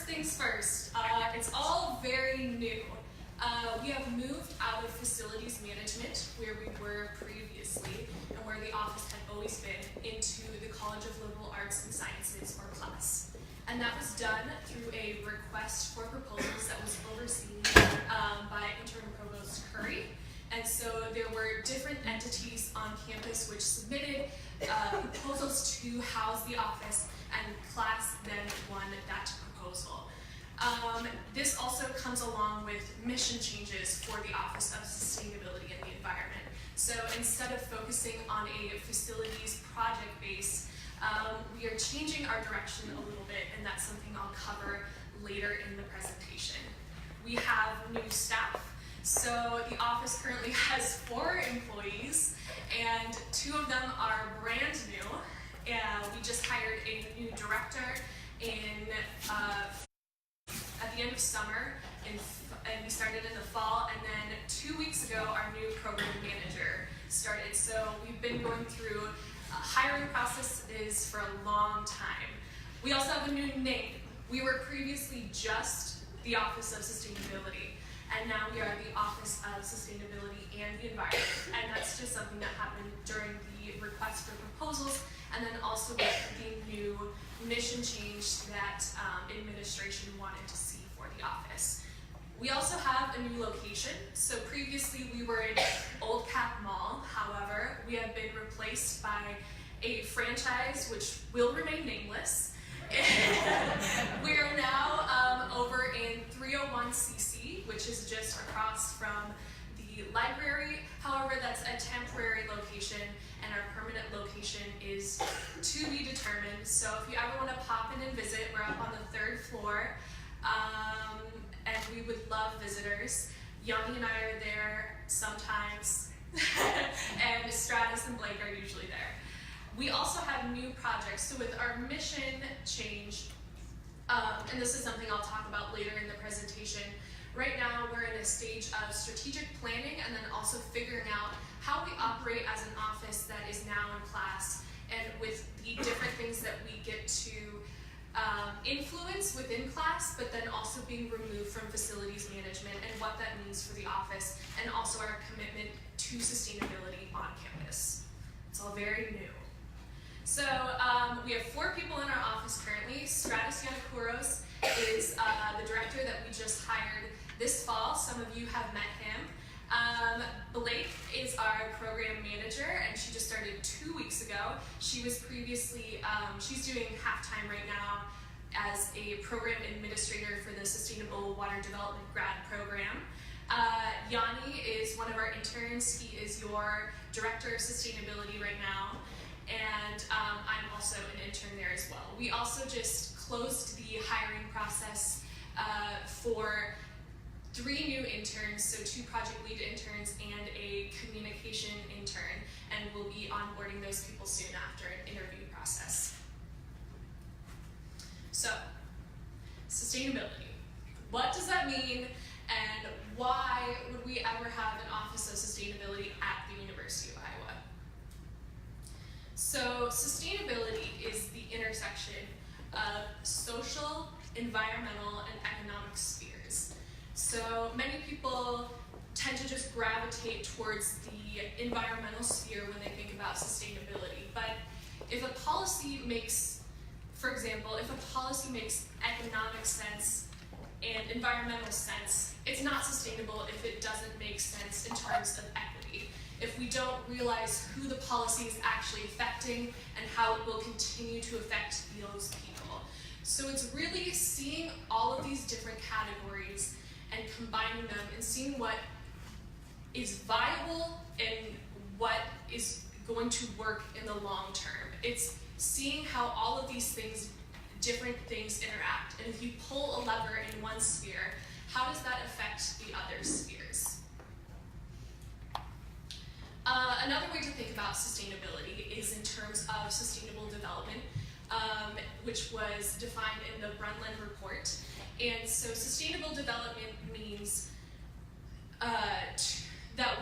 things first, it's all very new. We have moved out of facilities management, where we were previously, and where the office had always been, into the College of Liberal Arts and Sciences, or CLAS. And that was done through a request for proposals that was overseen by Interim Provost Curry. And so there were different entities on campus which submitted proposals to house the office, and CLAS then won that proposal. This also comes along with mission changes for the Office of Sustainability and the Environment. So instead of focusing on a facilities project base, we are changing our direction a little bit, and that's something I'll cover later in the presentation. We have new staff. So the office currently has 4 employees, and 2 of them are brand new. We just hired a new director at the end of summer, and we started in the fall, and then 2 weeks ago our new program manager started. So we've been going through hiring processes for a long time. We also have a new name. We were previously just the Office of Sustainability, and now we are the Office of Sustainability and the Environment. And that's just something that happened during the request for proposals, and then also with the new mission change that administration wanted to see for the office. We also have a new location. So previously we were in Old Cap Mall. However, we have been replaced by a franchise which will remain nameless. We are now over in 301 CC, which is just across from the library. However, that's a temporary location, and our permanent location is to be determined. So if you ever want to pop in and visit, we're up on the 3rd floor, and we would love visitors. Yanni and I are there sometimes, and Stratus and Blake are usually there. We also have new projects. So with our mission change, and this is something I'll talk about later in the presentation, right now we're in a stage of strategic planning and then also figuring out how we operate as an office that is now in CLAS, and with the different things that we get to influence within CLAS, but then also being removed from facilities management, and what that means for the office, and also our commitment to sustainability on campus. It's all very new. So we have 4 people in our office currently. Stratus Yanakouros is the director that we just hired this fall. Some of you have met him. Blake is our program manager, and she just started 2 weeks ago. She was previously, she's doing half-time right now as a program administrator for the Sustainable Water Development grad program. Yanni is one of our interns. He is your director of sustainability right now. And I'm also an intern there as well. We also just closed the hiring process for 3 new interns, so 2 project lead interns and a communication intern, and we'll be onboarding those people soon after an interview process. So, sustainability. What does that mean, and why would we ever have an Office of Sustainability at the University of Iowa? So sustainability is the intersection of social, environmental, and economic spheres. So many people tend to just gravitate towards the environmental sphere when they think about sustainability. But if a policy makes, for example, if a policy makes economic sense and environmental sense, it's not sustainable if it doesn't make sense in terms of equity. If we don't realize who the policy is actually affecting and how it will continue to affect those people. So it's really seeing all of these different categories and combining them and seeing what is viable and what is going to work in the long term. It's seeing how all of these things, different things interact. And if you pull a lever in one sphere, how does that affect the other spheres? Another way to think about sustainability is in terms of sustainable development, which was defined in the Brundtland Report. And so sustainable development means that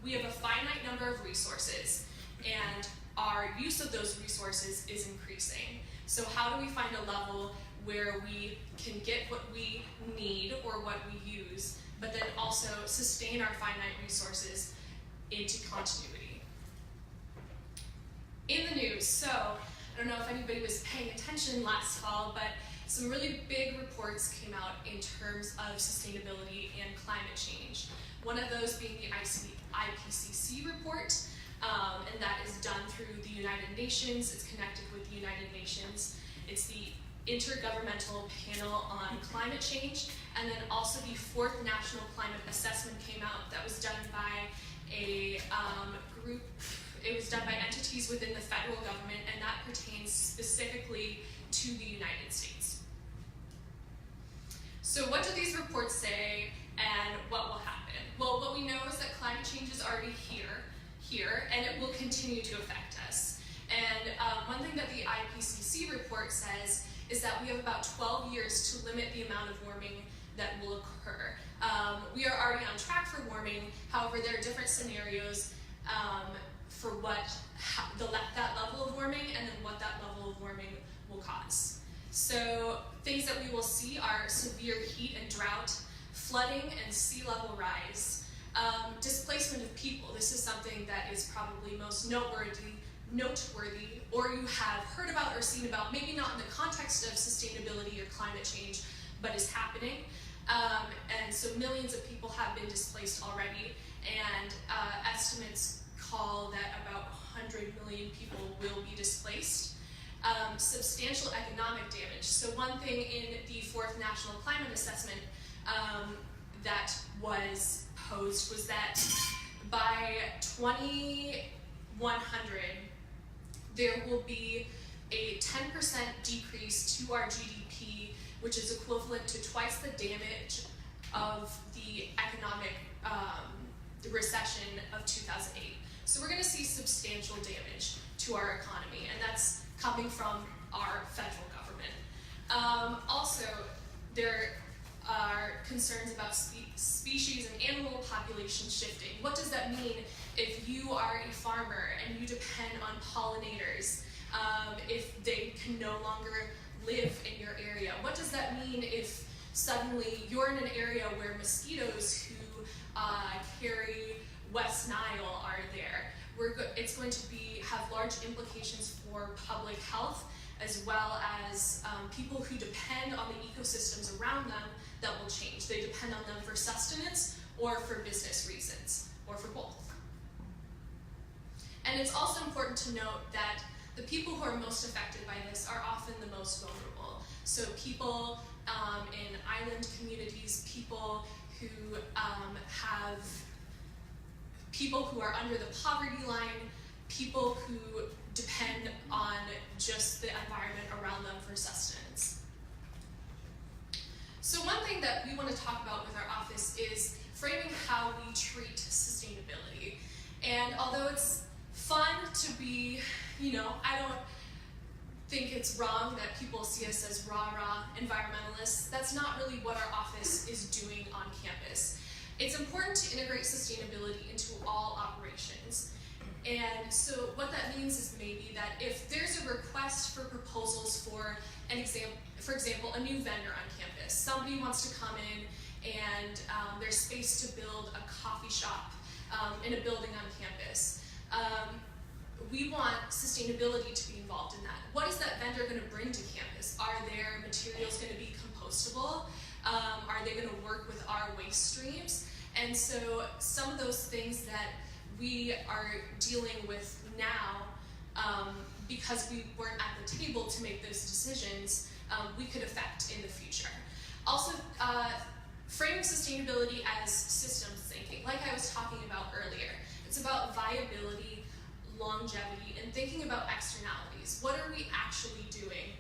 we have a finite number of resources, and our use of those resources is increasing. So how do we find a level where we can get what we need or what we use, but then also sustain our finite resources into continuity. In the news, so I don't know if anybody was paying attention last fall, but some really big reports came out in terms of sustainability and climate change. One of those being the IPCC report, and that is done through the United Nations. It's connected with the United Nations. It's the Intergovernmental Panel on Climate Change, and then also the fourth National Climate Assessment came out that was done by a group. It was done by entities within the federal government, and that pertains specifically to the United States. So what do these reports say, and what will happen? Well, what we know is that climate change is already here, and it will continue to affect us. And one thing that the IPCC report says is that we have about 12 years to limit the amount of warming that will occur. We are already on track for warming, however, there are different scenarios for that level of warming and then what that level of warming will cause. So things that we will see are severe heat and drought, flooding and sea level rise, displacement of people. This is something that is probably most noteworthy, or you have heard about or seen about, maybe not in the context of sustainability or climate change, but is happening. And so millions of people have been displaced already, and estimates call that about 100 million people will be displaced. Substantial economic damage. So one thing in the fourth National Climate Assessment that was posed was that by 2100, there will be a 10% decrease to our GDP, which is equivalent to twice the damage of the economic recession of 2008. So we're going to see substantial damage to our economy, and that's coming from our federal government. Also, there are concerns about species and animal population shifting. What does that mean if you are a farmer and you depend on pollinators, if they can no longer live in your area? What does that mean if suddenly you're in an area where mosquitoes who carry West Nile are there? It's going to have large implications for public health, as well as people who depend on the ecosystems around them that will change. They depend on them for sustenance or for business reasons, or for both. And it's also important to note that the people who are most affected by this are often the most vulnerable. So people in island communities, people who people who are under the poverty line, people who depend on just the environment around them for sustenance. So one thing that we want to talk about with our office is framing how we treat sustainability. And although it's fun to be, I don't think it's wrong that people see us as rah-rah environmentalists. That's not really what our office is doing on campus. It's important to integrate sustainability into all operations. And so what that means is maybe that if there's a request for proposals for example, a new vendor on campus, somebody wants to come in and there's space to build a coffee shop in a building on campus. We want sustainability to be involved in that. What is that vendor going to bring to campus? Are their materials going to be compostable? Are they going to work with our waste streams? And so some of those things that we are dealing with now, because we weren't at the table to make those decisions, we could affect in the future. Also, framing sustainability as systems thinking, like I was talking about earlier. It's about viability, longevity, and thinking about externalities. What are we actually doing?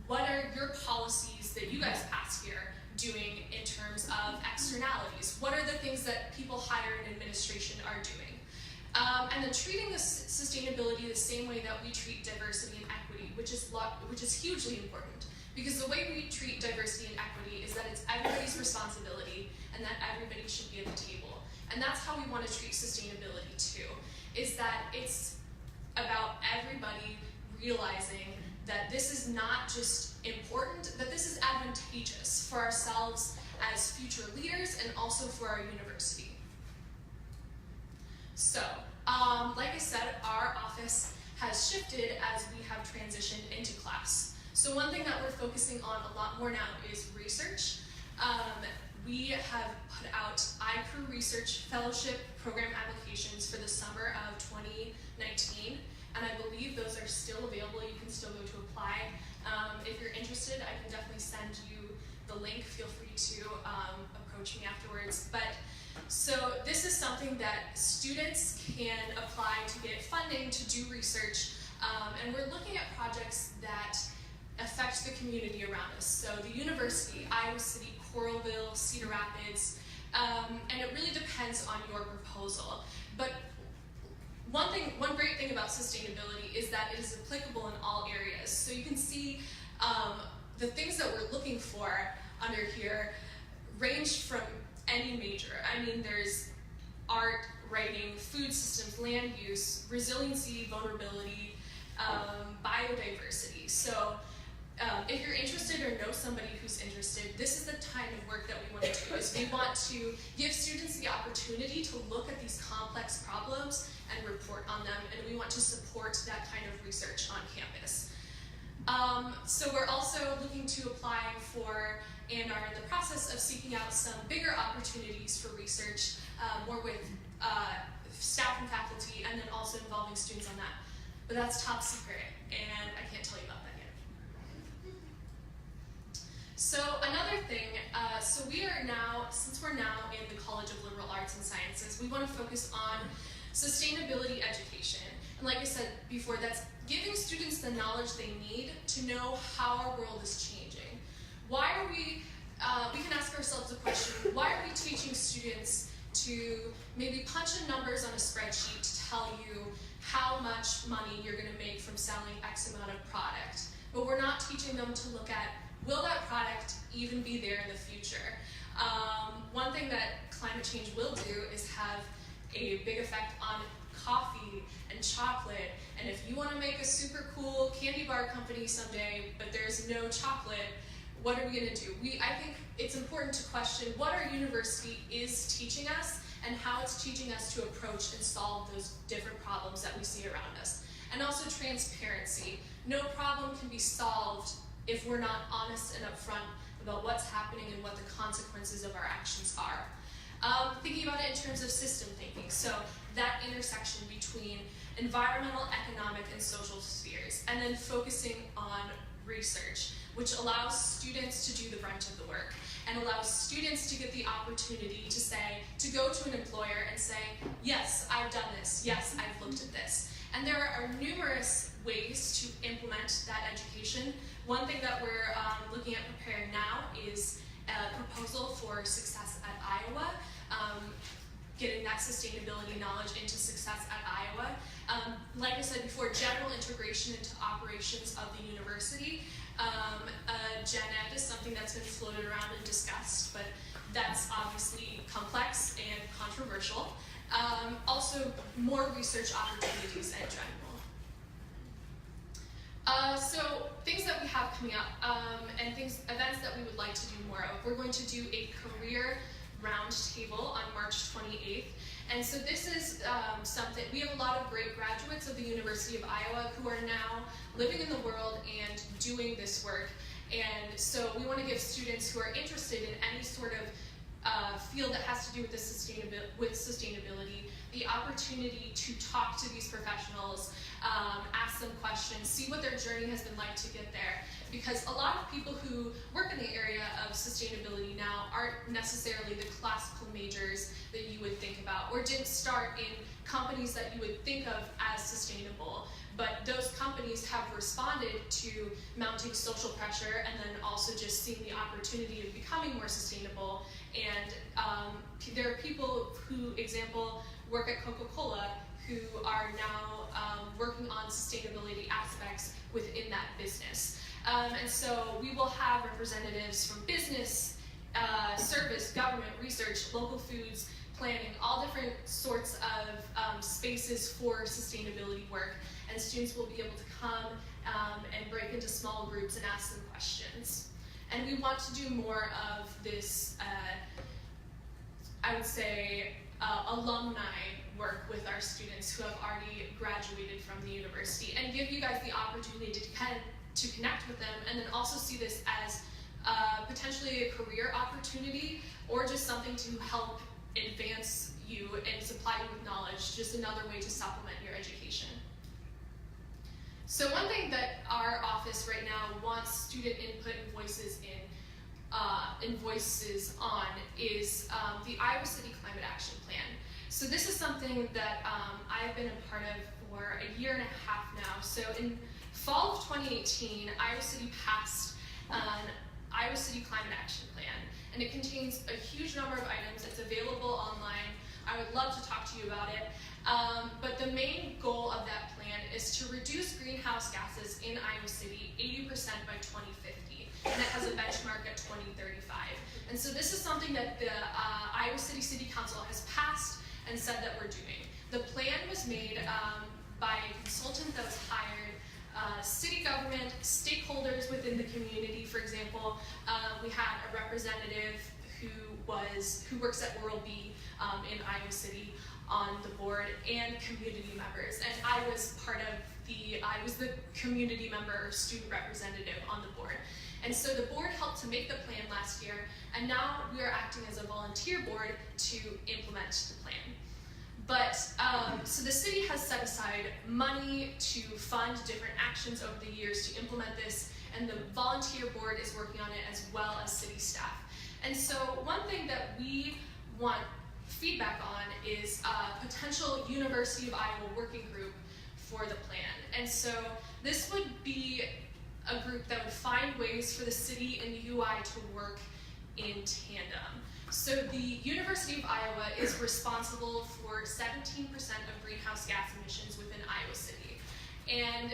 What are your policies that you guys pass here doing in terms of externalities? What are the things that people higher in administration are doing? And then treating sustainability the same way that we treat diversity and equity, which is hugely important. Because the way we treat diversity and equity is that it's everybody's responsibility and that everybody should be at the table. And that's how we want to treat sustainability too, is that it's about everybody realizing that this is not just important, that this is advantageous for ourselves as future leaders and also for our university. So, like I said, our office has shifted as we have transitioned into class. So one thing that we're focusing on a lot more now is research. We have put out iCrew Research Fellowship Program applications for the summer of 2019, and I believe those are still available. You can still go to apply. If you're interested, I can definitely send you the link. Feel free to approach me afterwards. So this is something that students can apply to get funding to do research, and we're looking at projects that affect the community around us. So the university, Iowa City, Coralville, Cedar Rapids, and it really depends on your proposal. But one great thing about sustainability is that it is applicable in all areas. So you can see the things that we're looking for under here range from any major. I mean, there's art, writing, food systems, land use, resiliency, vulnerability, biodiversity. So if you're interested or know somebody who's interested, this is the kind of work that we want to do. Is we want to give students the opportunity to look at these complex problems and report on them, and we want to support that kind of research on campus. So we're also looking to apply for and are in the process of seeking out some bigger opportunities for research, more with staff and faculty, and then also involving students on that. But that's top secret, and I can't tell you about that yet. So another thing, so we are now, since we're now in the College of Liberal Arts and Sciences, we want to focus on sustainability education. And like I said before, that's giving students the knowledge they need to know how our world is changing. Why are we can ask ourselves the question, why are we teaching students to maybe punch in numbers on a spreadsheet to tell you how much money you're going to make from selling X amount of product? But we're not teaching them to look at, will that product even be there in the future? One thing that climate change will do is have a big effect on coffee and chocolate, and if you want to make a super cool candy bar company someday, but there's no chocolate, what are we going to do? I think it's important to question what our university is teaching us and how it's teaching us to approach and solve those different problems that we see around us. And also transparency. No problem can be solved if we're not honest and upfront about what's happening and what the consequences of our actions are. Thinking about it in terms of system thinking, so that intersection between environmental, economic, and social spheres, and then focusing on research, which allows students to do the brunt of the work and allows students to get the opportunity to go to an employer and say, yes, I've done this, yes, I've looked at this. And there are numerous ways to implement that education. One thing that we're looking at preparing now is a proposal for success at Iowa, getting that sustainability knowledge into success at Iowa. Like I said before, general integration into operations of the university. Gen Ed is something that's been floated around and discussed, but that's obviously complex and controversial. Also, more research opportunities in general. So things that we have coming up and events that we would like to do more of. We're going to do a career roundtable on March 28th. And so this is something, we have a lot of great graduates of the University of Iowa who are now living in the world and doing this work. And so we want to give students who are interested in any sort of field that has to do with sustainability the opportunity to talk to these professionals, ask them questions, see what their journey has been like to get there. Because a lot of people who work in the area of sustainability now aren't necessarily the classical majors that you would think about, or didn't start in companies that you would think of as sustainable. But those companies have responded to mounting social pressure and then also just seeing the opportunity of becoming more sustainable. And there are people who, example, work at Coca-Cola who are now working on sustainability aspects within that business. And so we will have representatives from business, service, government, research, local foods, planning, all different sorts of spaces for sustainability work. And students will be able to come and break into small groups and ask them questions. And we want to do more of this, I would say, alumni work with our students who have already graduated from the university, and give you guys the opportunity to connect with them, and then also see this as potentially a career opportunity, or just something to help advance you and supply you with knowledge, just another way to supplement your education. So one thing that our office right now wants student input and voices on is the Iowa City Climate Action Plan. So this is something that I've been a part of for a year and a half now. So in fall of 2018, Iowa City passed an Iowa City Climate Action Plan, and it contains a huge number of items. It's available online. I would love to talk to you about it. But the main goal of that plan is to reduce greenhouse gases in Iowa City 80% by 2050, and it has a benchmark at 2035. And so this is something that the Iowa City Council has passed and said that we're doing. The plan was made by a consultant that was hired, city government, stakeholders within the community. For example, we had a representative who works at Oral B in Iowa City on the board, and community members. And I was the community member or student representative on the board. And so the board helped to make the plan last year, and now we are acting as a volunteer board to implement the plan. But, so the city has set aside money to fund different actions over the years to implement this, and the volunteer board is working on it as well as city staff. And so one thing that we want feedback on is a potential University of Iowa working group for the plan. And so this would be a group that would find ways for the city and the UI to work in tandem. So the University of Iowa is responsible for 17% of greenhouse gas emissions within Iowa City. And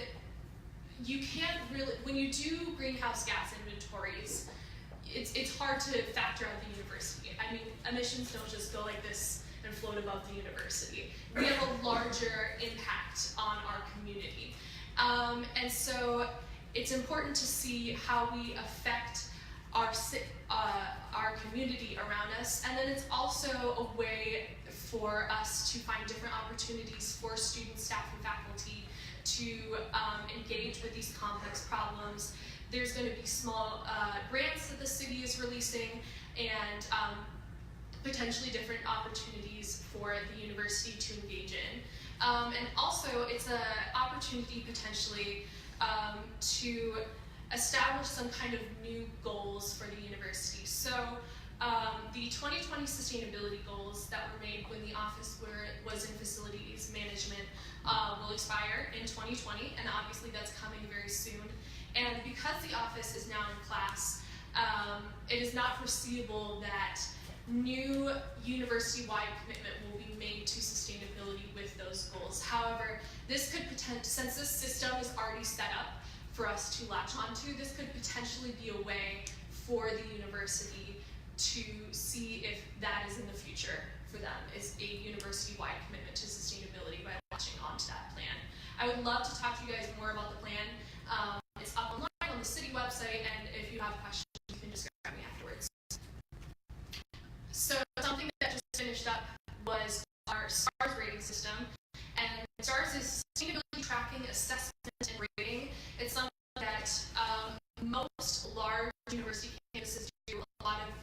you can't really, when you do greenhouse gas inventories, it's hard to factor out the university. I mean, emissions don't just go like this and float above the university. We have a larger impact on our community. And so it's important to see how we affect our community around us, and then it's also a way for us to find different opportunities for students, staff, and faculty to engage with these complex problems. There's going to be small grants that the city is releasing, and potentially different opportunities for the university to engage in. And also, it's an opportunity potentially to establish some kind of new goals for the university. So the 2020 sustainability goals that were made when the office was in facilities management will expire in 2020, and obviously that's coming very soon. And because the office is now in class, it is not foreseeable that new university-wide commitment will be made to sustainability with those goals. However, this could since this system is already set up for us to latch onto, this could potentially be a way for the university to see if that is in the future for them, is a university-wide commitment to sustainability by latching onto that plan. I would love to talk to you guys more about the plan. It's up online on the city website, and if you have questions, you can just grab me afterwards. So something that just finished up was our STARS rating system, and STARS is sustainability tracking, assessment, and rating. It's something that most large university campuses do a lot of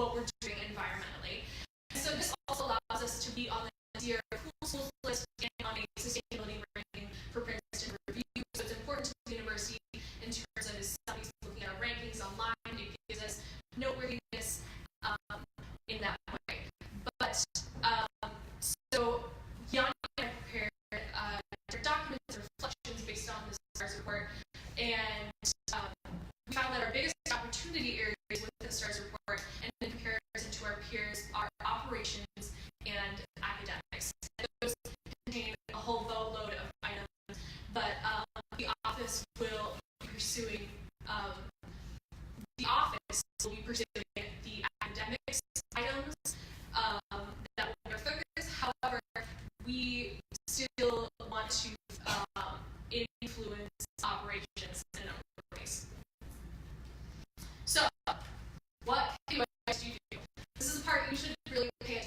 what we're doing environmentally. And so this also allows us to be on the Sierra Cool Schools list and on a sustainability ranking for Princeton Review. So it's important to the university in terms of as somebody's looking at our rankings online. It gives us noteworthiness in that way. But so Yanni and I prepared their documents or reflections based on the STARS report, and we found that our biggest opportunity areas with the STARS report and in comparison to our peers are operations and academics. And those contain a whole boatload of items, but the office will be pursuing the academics items that will be our focus. However, we still want to influence operations in a number of ways. So, what can UISG do? This is a part you should really pay attention to.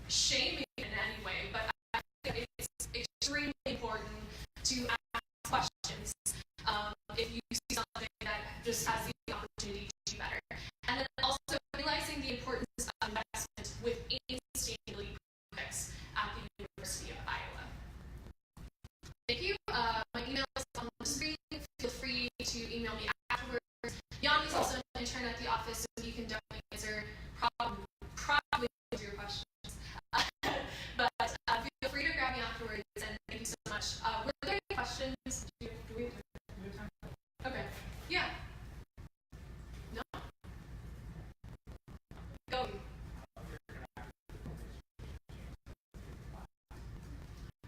Shaming in any way, but I think it's extremely important to ask questions if you see something that just has the opportunity to do better. And then also realizing the importance of investment within sustainability projects at the University of Iowa. Thank you. My email is on the screen. Feel free to email me afterwards. Yanni's also an intern at the office, so he can definitely answer probably your questions. But feel free to grab me afterwards, and thank you so much. Were there any questions? Do we have time? Okay. Yeah. No? Go.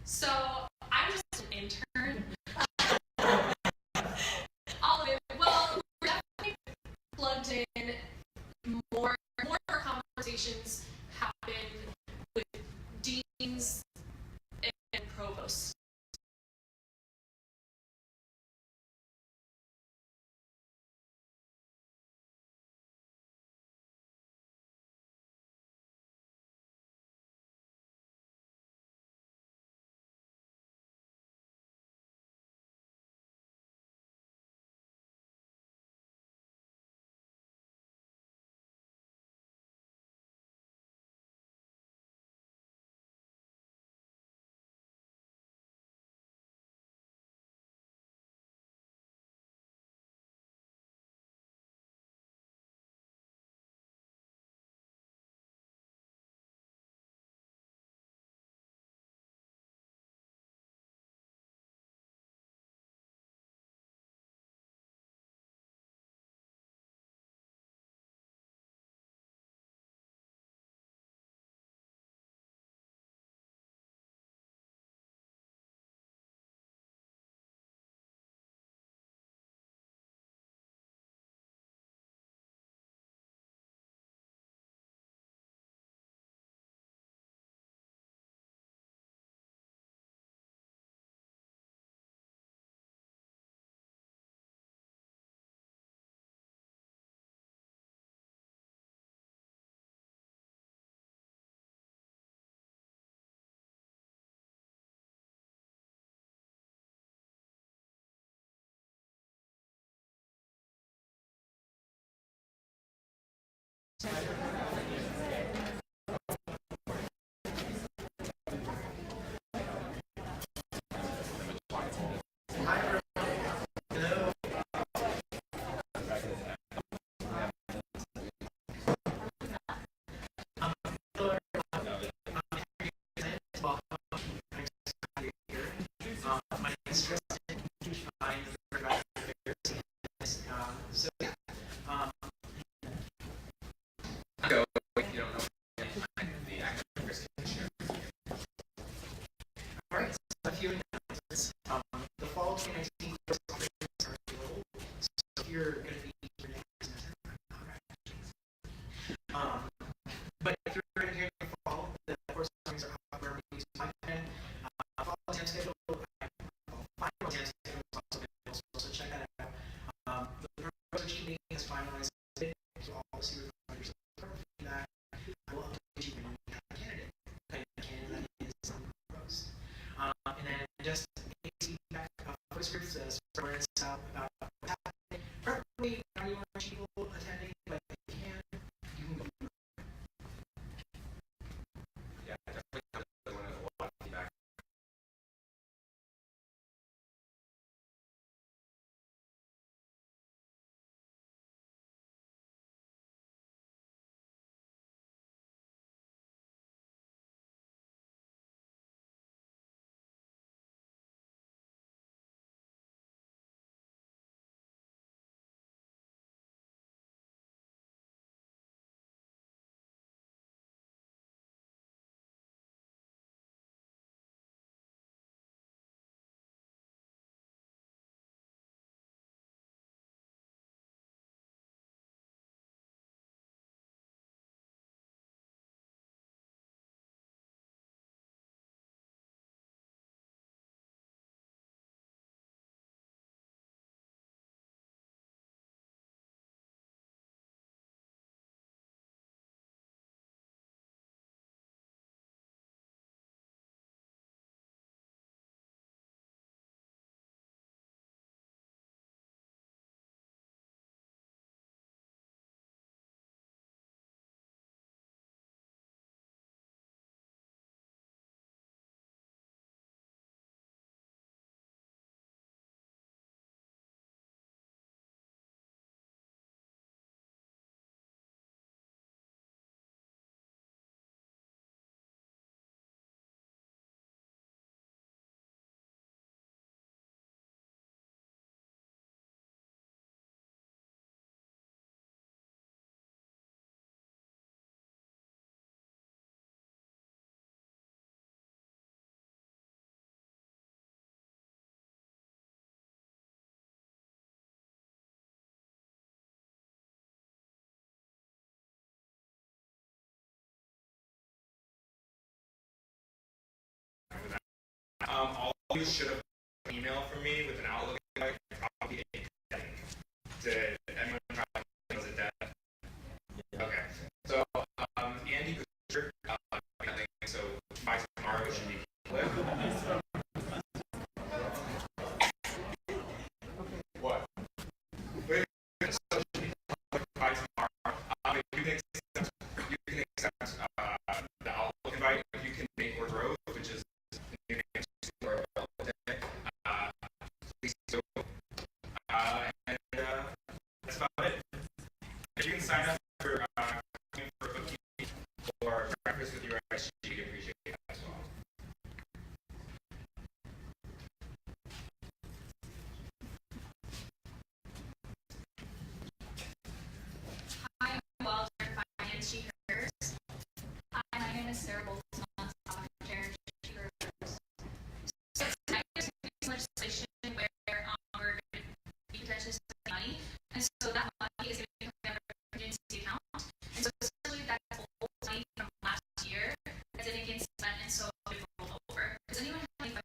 So, I'm just an intern. All of it. Well, we're definitely plugged in. More of our conversations happen with deans and provosts. My name is Tristan. I'm the director of affairs. So yeah, um, go. If you don't know, I'm the active affairs commissioner. All right, so a few announcements. The fall 2019 course offerings are available. So if you're going to be your next semester, but if you're going to hear in the fall, the course offerings are however we use content. Fall exam schedule, final exam schedule is also available, so check that out. The research committee has finalized it, so all the senior funders are feedback. I will update you when we have a candidate. The candidate is proposed. And then just feedback focus groups, spread this out about what's happening. Preferably, you want people attending, but if you can, you can go. Yeah, definitely want a lot of feedback. All of you should have an email from me with an Outlook invite, probably did anyone try to was it dead? Okay. So Andy Booster, so by tomorrow it should be clip. What? Wait, so it should be clip by tomorrow. You can accept the Outlook invite. You can make or growth, which is new names for today. Please do. And that's about it. If you can sign up for a cookie or breakfast with your UISG, we appreciate that as well. Hi, I'm Walter, Finance Checkers. Hi, my name is Sarah Boltzmann, Chair Checkers. So tonight there's legislation where we're going to be potentially spending money, and so that money is going to come out of our emergency account. And so essentially that's old money from last year that didn't get spent, and so it rolled over. Does anyone have any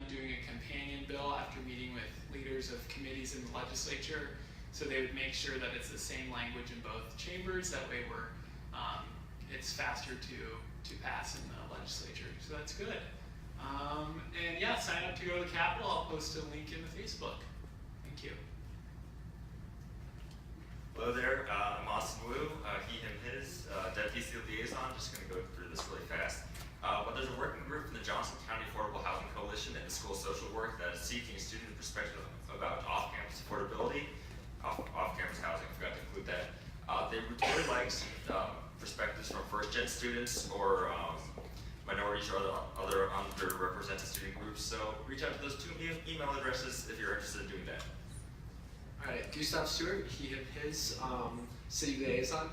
doing a companion bill after meeting with leaders of committees in the legislature. So they would make sure that it's the same language in both chambers. That way it's faster to pass in the legislature. So that's good. And yeah, sign up to go to the Capitol. I'll post a link in the Facebook. Thank you. Hello there, I'm Austin Wu, he, him, his, Deputy Field Liaison. Just going to go through this really fast. But there's a working group from the Johnson County Affordable Housing Coalition and the School Social Work that is seeking student perspective about off-campus affordability, off-campus housing, I forgot to include that. They would really like perspectives from first-gen students or minorities or other underrepresented student groups. So reach out to those two email addresses if you're interested in doing that. All right, Gustav Stewart, he, him, his, city liaison.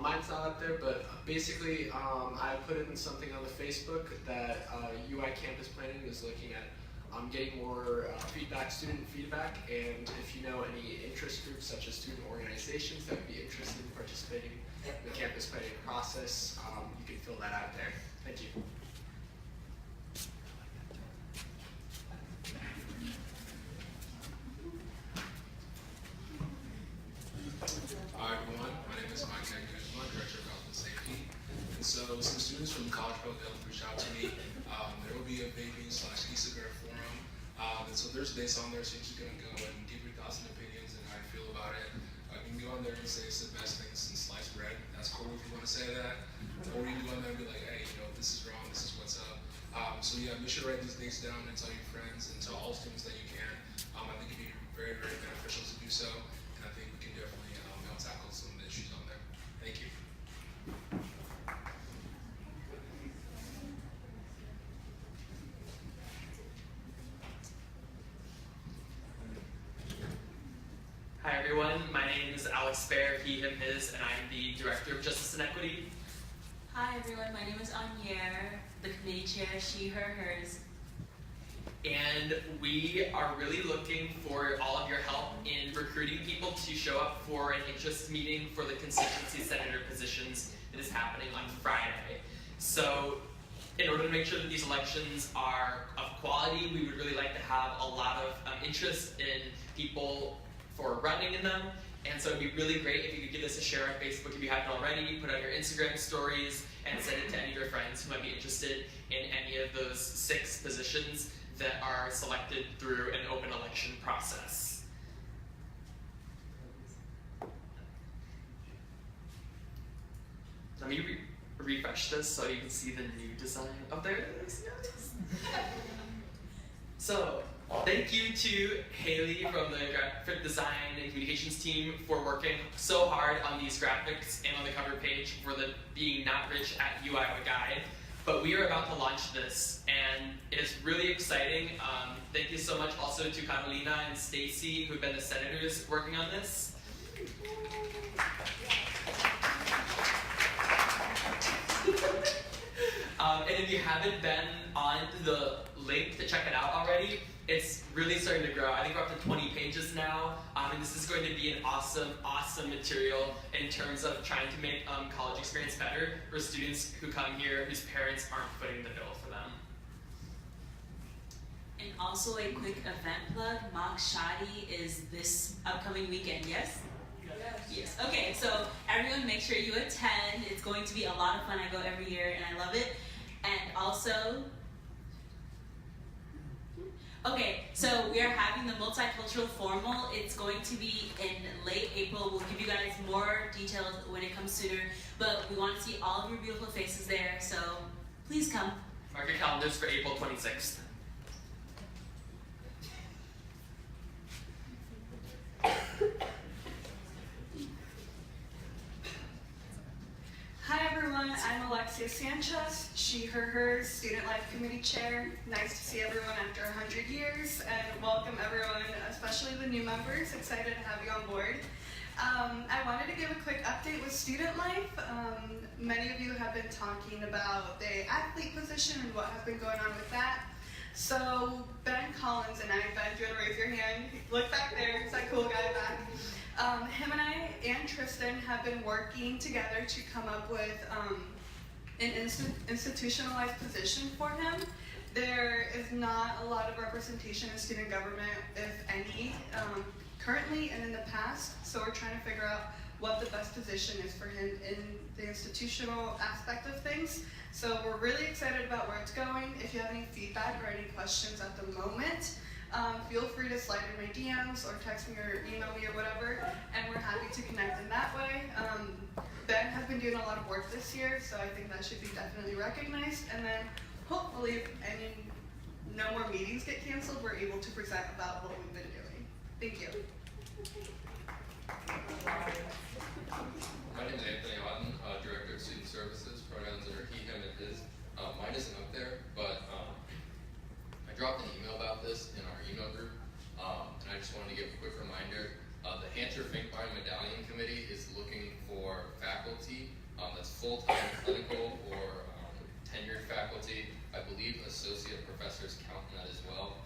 Mine's not up there, but basically I put in something on the Facebook that UI Campus Planning is looking at getting more feedback, student feedback, and if you know any interest groups such as student organizations that would be interested in participating in the campus planning process, you can fill that out there. Thank you. Hi everyone, my name is Mike Negri, I'm Director of Health and Safety. And so some students from College Public Health reached out to me. There will be a vaping/e-cigarette forum. And so there's dates on there, so you're just going to go and give your thoughts and opinions and how you feel about it. You can go on there and say it's the best thing since sliced bread. That's cool if you want to say that. Or you can go on there and be like, hey, you know, this is wrong, this is what's up. So yeah, make sure to write these dates down and tell your friends and tell all students that you can. I think it'd be very, very beneficial to do so. And I think we can definitely help tackle some of the issues on there. Thank you. Hi everyone, my name is Alex Baer, he, him, his, and I'm the Director of Justice and Equity. Hi everyone, my name is Anier, the committee chair, she, her, hers. And we are really looking for all of your help in recruiting people to show up for an interest meeting for the constituency senator positions that is happening on Friday. So in order to make sure that these elections are of quality, we would really like to have a lot of interest in people for running in them. And so it'd be really great if you could give this a share on Facebook if you haven't already, put on your Instagram stories, and send it to any of your friends who might be interested in any of those 6 positions that are selected through an open election process. Let me refresh this so you can see the new design. Oh, there it is. So, thank you to Haley from the graphic design and communications team for working so hard on these graphics and on the cover page for the Being Not Rich at UI guide. But we are about to launch this, and it is really exciting. Thank you so much also to Carolina and Stacy, who've been the senators working on this. And if you haven't been on the link to check it out already, it's really starting to grow. I think we're up to 20 pages now, and this is going to be an awesome, awesome material in terms of trying to make college experience better for students who come here whose parents aren't footing the bill for them. And also a quick event plug, Mock Shadi is this upcoming weekend, yes? Yes. Okay, so everyone make sure you attend. It's going to be a lot of fun. I go every year and I love it. And also, okay, so we are having the multicultural formal. It's going to be in late April. We'll give you guys more details when it comes sooner, but we want to see all of your beautiful faces there, so please come. Mark your calendars for April 26th. Hi everyone, I'm Alexia Sanchez, she, her, hers, Student Life Committee Chair. Nice to see everyone after 100 years, and welcome everyone, especially the new members. Excited to have you on board. I wanted to give a quick update with Student Life. Many of you have been talking about the athlete position and what has been going on with that. So Ben Collins and I, Ben, do you want to raise your hand? Look back there, it's that cool guy back. Him and I and Tristan have been working together to come up with an institutionalized position for him There is not a lot of representation in student government, if any, currently and in the past, so we're trying to figure out what the best position is for him in the institutional aspect of things. So we're really excited about where it's going. If you have any feedback or any questions at the moment, feel free to slide in my DMs or text me or email me or whatever, and we're happy to connect in that way. Ben has been doing a lot of work this year, so I think that should be definitely recognized. And then hopefully, if no more meetings get canceled, we're able to present about what we've been doing. Thank you. My name is Anthony Otten, Director of Student Services. Pronouns are he, him, and his. Mine isn't up there, but I dropped an email about this in our email group, and I just wanted to give a quick reminder. The Hancher Finkbein Medallion Committee is looking for faculty that's full-time clinical or tenured faculty. I believe associate professors count in that as well.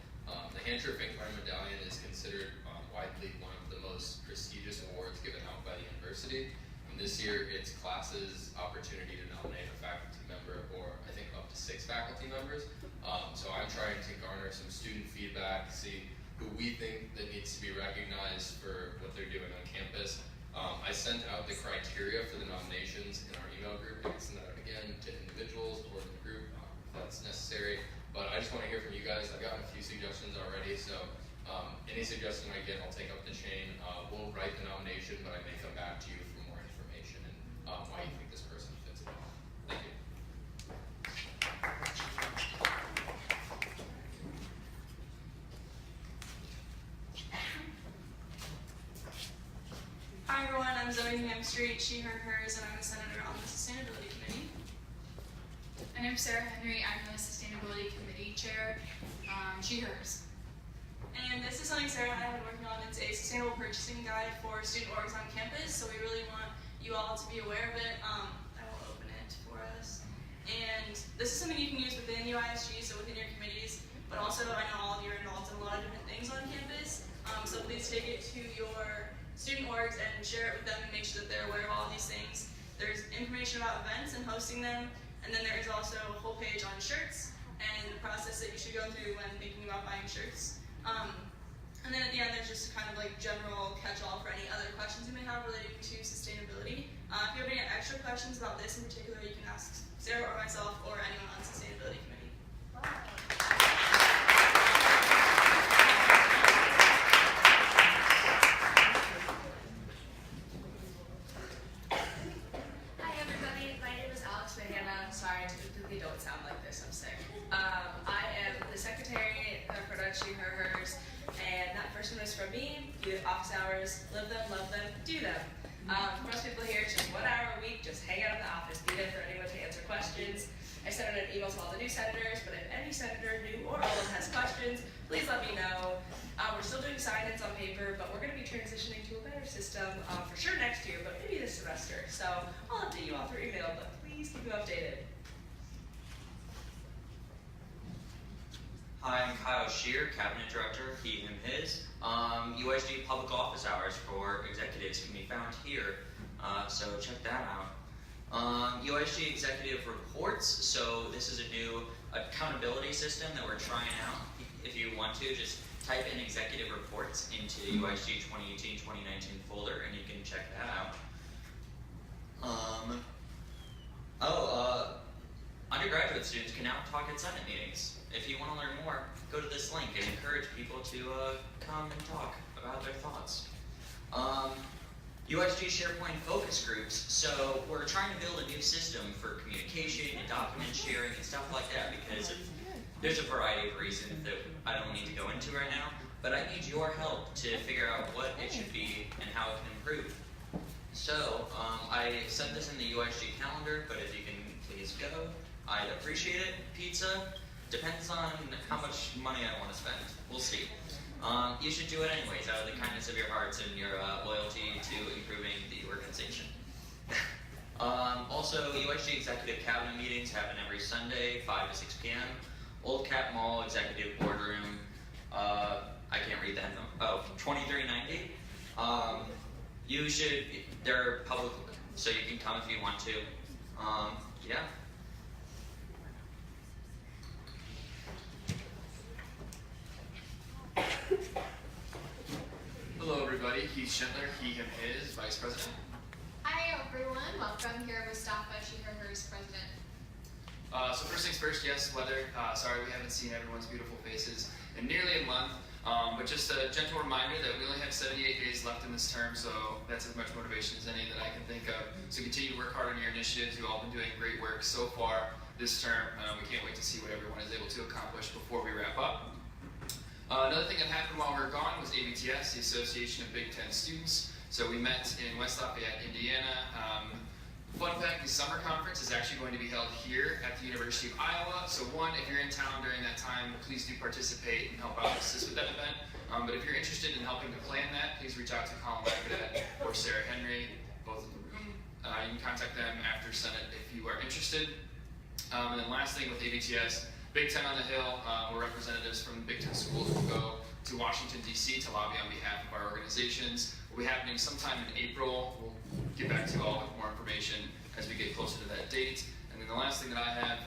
The Hancher Finkbein Medallion is considered widely one of the most prestigious awards given out by the university. And this year, it's classes' opportunity to nominate a faculty member, or I think up to 6 faculty members. So I'm trying to garner some student feedback, see who we think that needs to be recognized for what they're doing on campus. I sent out the criteria for the nominations in our email group. I can send that out again to individuals or the group if that's necessary. But I just want to hear from you guys. I've gotten a few suggestions already, so any suggestion I get, I'll take up the chain. We'll write the nomination, but I may come back to you for more information and why you think this person fits well. Thank you. Hi everyone, I'm Zoe Street, she, her, hers, and I'm a senator on the Sustainability Committee. And I'm Sarah Henry, I'm the Sustainability Committee Chair, she, hers. And this is something Sarah and I have been working on. It's a sustainable purchasing guide for student orgs on campus, so we really want you all to be aware of it. I will open it for us. And this is something you can use within UISG, so within your committees, but also I know all of you are involved in a lot of different things on campus, so please take it to your student orgs and share it with them and make sure that they're aware of all of these things. There's information about events and hosting them, and then there is also a whole page on shirts and the process that you should go through when thinking about buying shirts. And then at the end, there's just kind of like general catch-all for any other questions you may have related to sustainability. If you have any extra questions about this in particular, you can ask Sarah or myself or anyone on the Sustainability Committee. Hi everybody, my name is Alex Mahana. Sorry, I typically don't sound like this, I'm sick. I am the secretary of production, her, hers, and that first one is from me. Do office hours, live them, love them, do them. For most people here, it's just 1 hour a week, just hang out in the office, be there for anyone to answer questions. I sent out an email to all the new senators, but if any senator, new or old, has questions, please let me know. We're still doing sign-ins on paper, but we're going to be transitioning to a better system for sure next year, but maybe this semester. So I'll update you all through email, but please keep you updated. Hi, I'm Kyle Shear, Cabinet Director, he, him, his. UISG public office hours for executives can be found here, so check that out. UISG executive reports, so this is a new accountability system that we're trying out. If you want to, just type in executive reports into UISG 2018-2019 folder and you can check that out. Undergraduate students can now talk at Senate meetings. If you want to learn more, go to this link and encourage people to come and talk about their thoughts. UISG SharePoint focus groups. So we're trying to build a new system for communication and document sharing and stuff like that because there's a variety of reasons that I don't need to go into right now, but I need your help to figure out what it should be and how it can improve. So I set this in the UISG calendar, but if you can please go, I'd appreciate it. Pizza. Depends on how much money I want to spend. We'll see. You should do it anyways, out of the kindness of your hearts and your loyalty to improving the organization. Also, UISG Executive Cabinet meetings happen every Sunday, 5 to 6 p.m. Old Cap Mall Executive Boardroom, I can't read that number. Oh, 2390. They're public, so you can come if you want to. Yeah. Hello everybody, Keith Schindler, he, him, his, Vice President. Hi everyone, welcome. Here Mustafa, she, her, hers, President. So first things first, yes, weather. Sorry we haven't seen everyone's beautiful faces in nearly a month. But just a gentle reminder that we only have 78 days left in this term, so that's as much motivation as any that I can think of. So continue to work hard on your initiatives. You've all been doing great work so far this term. We can't wait to see what everyone is able to accomplish before we wrap up. Another thing that happened while we were gone was ABTS, the Association of Big Ten Students. So we met in West Lafayette, Indiana. Fun fact, the summer conference is actually going to be held here at the University of Iowa. So one, if you're in town during that time, please do participate and help out assist with that event. But if you're interested in helping to plan that, please reach out to Colin Lafayette or Sarah Henry, both in the room. You can contact them after Senate if you are interested. And then last thing with ABTS, Big Ten on the Hill, where representatives from the Big Ten schools will go to Washington, D.C. to lobby on behalf of our organizations. It will be happening sometime in April. We'll get back to you all with more information as we get closer to that date. And then the last thing that I have,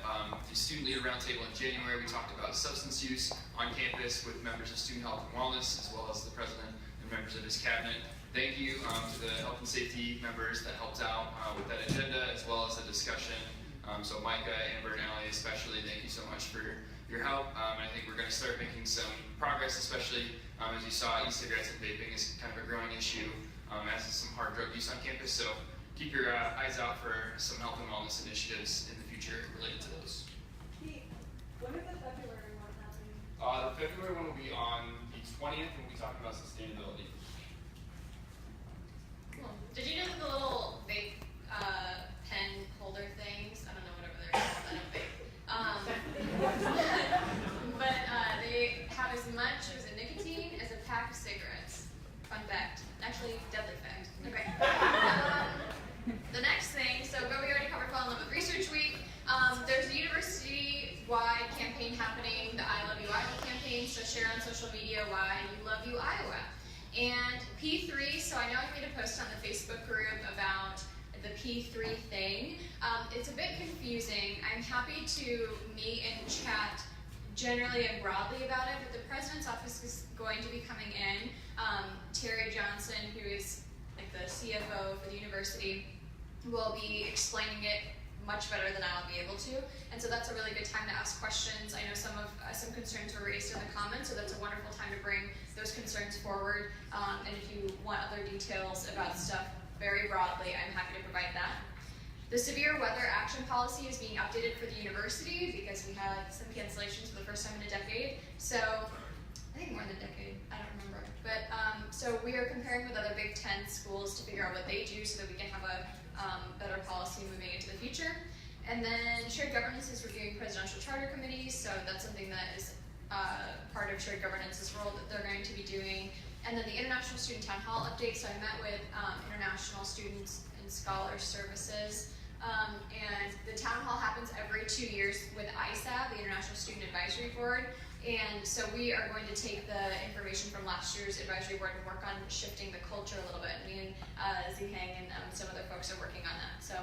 the Student Leader Roundtable in January, we talked about substance use on campus with members of Student Health and Wellness, as well as the President and members of his cabinet. Thank you to the health and safety members that helped out with that agenda, as well as the discussion. So Micah, Amber, and Allie especially, thank you so much for your help. I think we're going to start making some progress, especially as you saw, e-cigarettes and vaping is kind of a growing issue, as is some hard drug use on campus. So keep your eyes out for some health and wellness initiatives in the future related to those. Pete, when is the February one happening? The February one will be on the 20th, and we'll be talking about sustainability. Cool. Did you know that the little vape pen holder things, I don't know whatever they're called, I don't vape. But they have as much as a nicotine as a pack of cigarettes. Fun fact. Actually, deadly fact. Okay. The next thing, so we already covered Fall in Love with Research Week. There's a university-wide campaign happening, the I Love You Iowa campaign, so share on social media why you love you Iowa. And P3, so I know I made a post on the Facebook group about the P3 thing. It's a bit confusing. I'm happy to meet and chat generally and broadly about it, but the President's office is going to be coming in. Terry Johnson, who is like the CFO for the university, will be explaining it much better than I'll be able to, and so that's a really good time to ask questions. I know some concerns were raised in the comments, so that's a wonderful time to bring those concerns forward. And if you want other details about stuff very broadly, I'm happy to provide that. The severe weather action policy is being updated for the university because we had some cancellations for the first time in a decade. So I think more than a decade, I don't remember. But so we are comparing with other Big Ten schools to figure out what they do so that we can have a better policy moving into the future. And then shared governance is reviewing presidential charter committees, so that's something that is part of shared governance's role that they're going to be doing. And then the International Student Town Hall update, so I met with International Students and Scholars Services. And the town hall happens every 2 years with ISAB, the International Student Advisory Board. And so we are going to take the information from last year's advisory board and work on shifting the culture a little bit. Me and Zihang and some other folks are working on that. So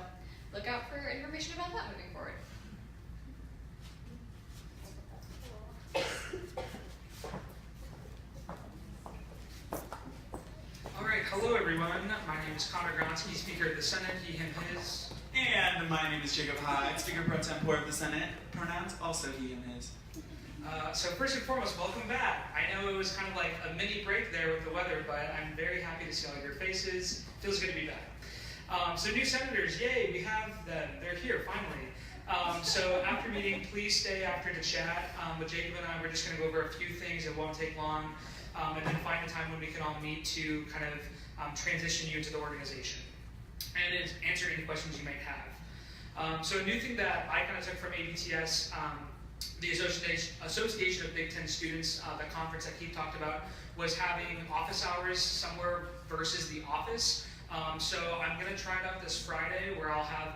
look out for information about that moving forward. All right, hello everyone. My name is Connor Gronsky, Speaker of the Senate, he, him, his. And my name is Jacob Hyde, Speaker Pro Tempore of the Senate. Pronouns also he, him, his. So first and foremost, welcome back. I know it was kind of like a mini break there with the weather, but I'm very happy to see all of your faces. Feels good to be back. So new senators, yay, we have them. They're here, finally. So after meeting, please stay after to chat. With Jacob and I, we're just going to go over a few things. It won't take long. And then find a time when we can all meet to kind of transition you into the organization and answer any questions you might have. So a new thing that I kind of took from ABTS, the Association of Big Ten Students, the conference that Keith talked about, was having office hours somewhere versus the office. So I'm going to try it out this Friday where I'll have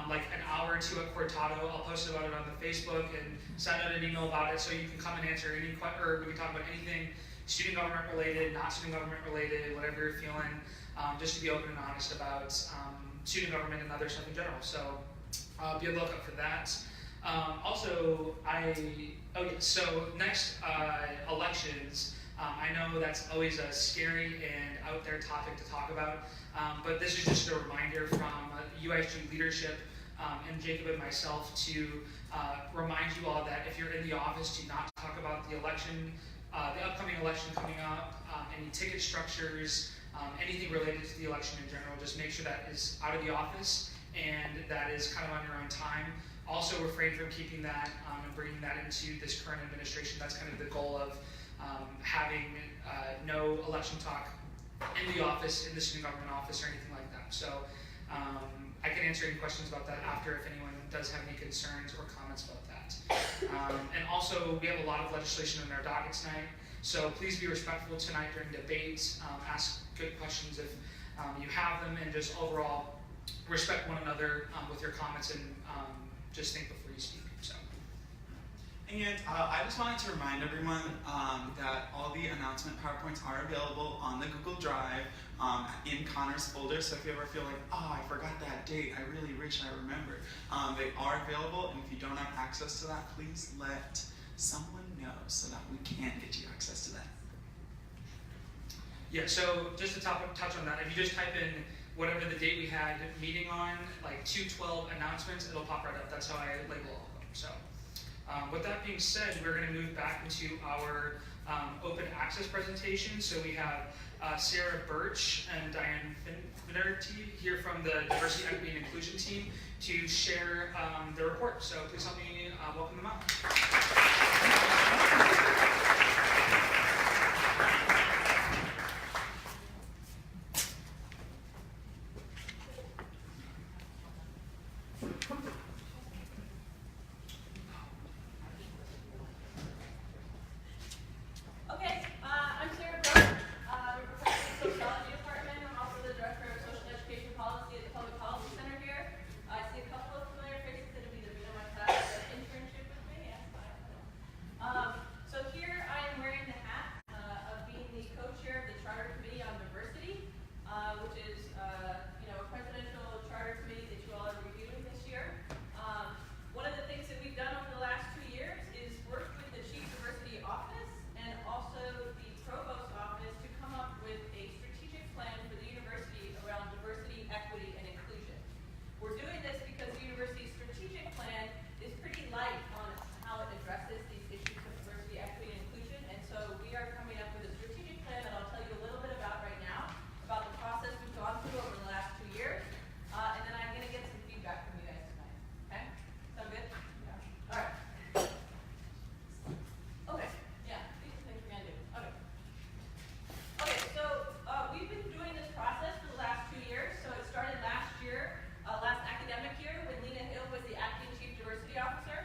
like an hour or two at Cortado. I'll post about it on the Facebook and send out an email about it so you can come and answer any questions, or we can talk about anything student government related, not student government related, whatever you're feeling, just to be open and honest about student government and other stuff in general. So be on the lookout for that. So next elections, I know that's always a scary and out there topic to talk about, but this is just a reminder from UISG leadership and Jacob and myself to remind you all that if you're in the office, to not talk about the election, the upcoming election coming up, any ticket structures, anything related to the election in general. Just make sure that is out of the office and that is kind of on your own time. Also refrain from keeping that and bringing that into this current administration. That's kind of the goal of having no election talk in the office, in the student government office, or anything like that. So I can answer any questions about that after if anyone does have any concerns or comments about that. And also, we have a lot of legislation in our docket tonight, so please be respectful tonight during debates. Ask good questions if you have them, and just overall respect one another with your comments, and just think before you speak. So. And I just wanted to remind everyone that all the announcement PowerPoints are available on the Google Drive in Connor's folder. So if you ever feel like, oh, I forgot that date, I really wish I remembered, they are available. And if you don't have access to that, please let someone know so that we can get you access to that. Yeah, so just to touch on that, if you just type in whatever the date we had meeting on, like 2/12 announcements, it'll pop right up. That's how I label all of them. So with that being said, we're going to move back into our open access presentation. So we have Sarah Birch and Diane Finnerty here from the Diversity, Equity, and Inclusion team to share their report. So please help me welcome them up. Okay, I'm Sarah Burke. I'm a professor in the sociology department. I'm also the director of social education policy at the Public Policy Center here. I see a couple of familiar faces that have either been in my class or an internship with me. Yes, I don't know. So here I am wearing the hat of being the co-chair of the Charter Committee on Diversity, which is a presidential charter committee that you all are reviewing this year. One of the things that we've done over the last 2 years is work with the Chief Diversity Office and also the Provost Office to come up with a strategic plan for the university around diversity, equity, and inclusion. We're doing this because the university's strategic plan is pretty light on how it addresses these issues of diversity, equity, and inclusion, and so we are coming up with a strategic plan that I'll tell you a little bit about right now, about the process we've gone through over the last 2 years, and then I'm going to get some feedback from you guys tonight. Okay? Sound good? Yeah. All right. Okay. Yeah. These are things we're gonna do. Okay. Okay. So we've been doing this process for the last 2 years. So it started last year, last academic year, when Lena Hill was the acting chief diversity officer.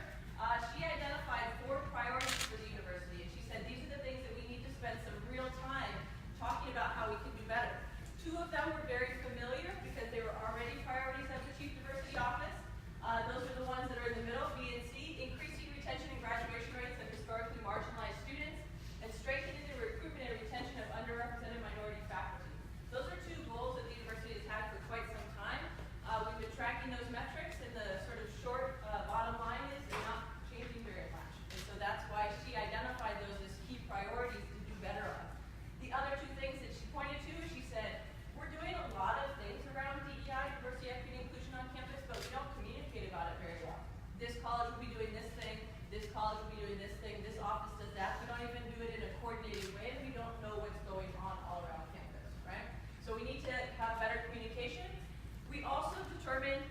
She identified 4 priorities for the university, and she said these are the things that we need to spend some real time talking about how we can do better. 2 of them were very familiar because they were already priorities of the chief diversity office. Those are the ones that are in the middle, B and C, increasing retention and graduation rates of historically marginalized students, and strengthening the recruitment and retention of underrepresented minority faculty. Those are 2 goals that the university has had for quite some time. We've been tracking those metrics, and the sort of short bottom line is they're not changing very much. And so that's why she identified those as key priorities to do better on. The other 2 things that she pointed to, she said, we're doing a lot of things around DEI, diversity, equity, and inclusion on campus, but we don't communicate about it very well. This college will be doing this thing, this college will be doing this thing, this office does that. We don't even do it in a coordinated way, and we don't know what's going on all around campus, right? So we need to have better communication. We also determined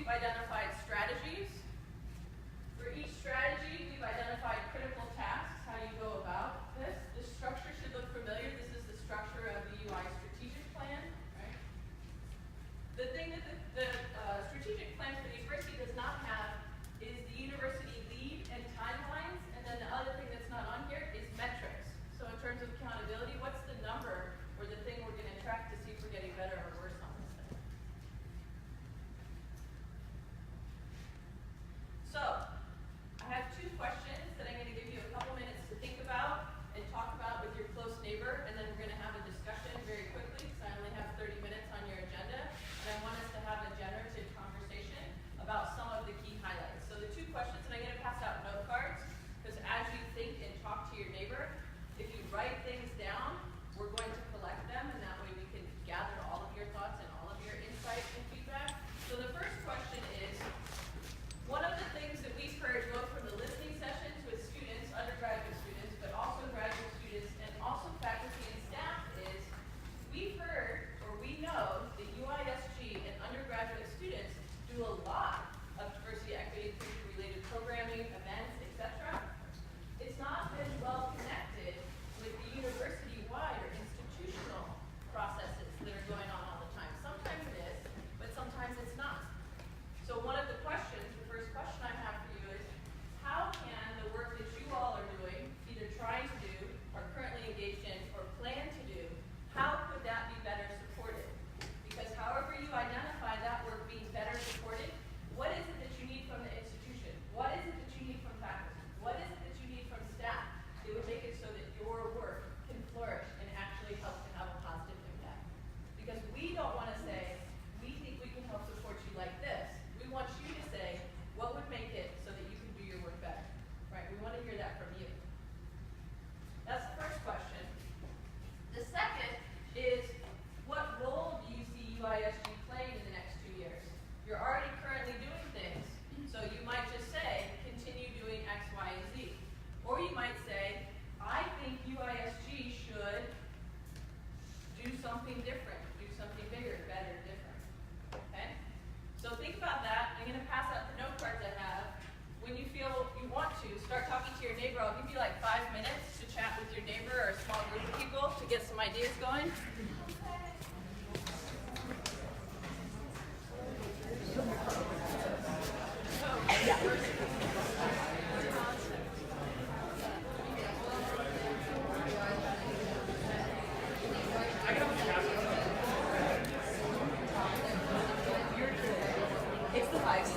we've identified strategies. For each strategy, we've identified critical tasks, how you go about this. The structure should look familiar. This is the structure of the UI strategic plan, right? The thing that the strategic plan for the university does not have is the university lead and timelines, and then the other thing that's not on here is metrics. So in terms of accountability, what's the number or the thing we're going to track to see if we're getting better or worse on this thing? So, I have two questions that I'm going to give you a couple minutes to think about and talk about with your close neighbor, and then we're going to have a discussion very quickly because I only have 30 minutes on your agenda, and I want us to have a generative conversation about some of the key highlights. So the two questions, and I'm going to pass out note cards, because as you think and talk to your neighbor, if you write things down, we're going to collect them, and that way we can gather all of your thoughts and all of your insight and feedback. So the first question is, one of the things that we've heard both from the listening sessions with students, undergraduate students, but also graduate students, and also faculty and staff is, we've heard, or we know, that UISG and undergraduate students do a lot of diversity, equity, inclusion-related programming, events, etc. It's not been well connected with the university-wide or institutional processes that are going on all the time. Sometimes it is, but sometimes it's not. So one of the questions, the first question I have for you is, how can the work that you all are doing, either trying to do, or currently engaged in, or plan to do, how could that be better supported? Because however you identify that work being better supported, what is it that you need from the institution? What is it that you need from faculty? What is it that you need from staff that would make it so that your work can flourish and actually help to have a positive impact? Because we don't want to say, we think we can help support you like this. We want you to say, what would make it so that you can do your work better, right? We want to hear that from you. That's the first question. The second is, what role do you see UISG playing in the next 2 years? You're already currently doing things, so you might just say, continue doing X, Y, and Z. Or you might say, I think UISG should do something different, do something bigger, better, different. Okay? So think about that. I'm going to pass out the note cards I have. When you feel you want to, start talking to your neighbor. I'll give you like 5 minutes to chat with your neighbor or a small group of people to get some ideas going. It's the vibes.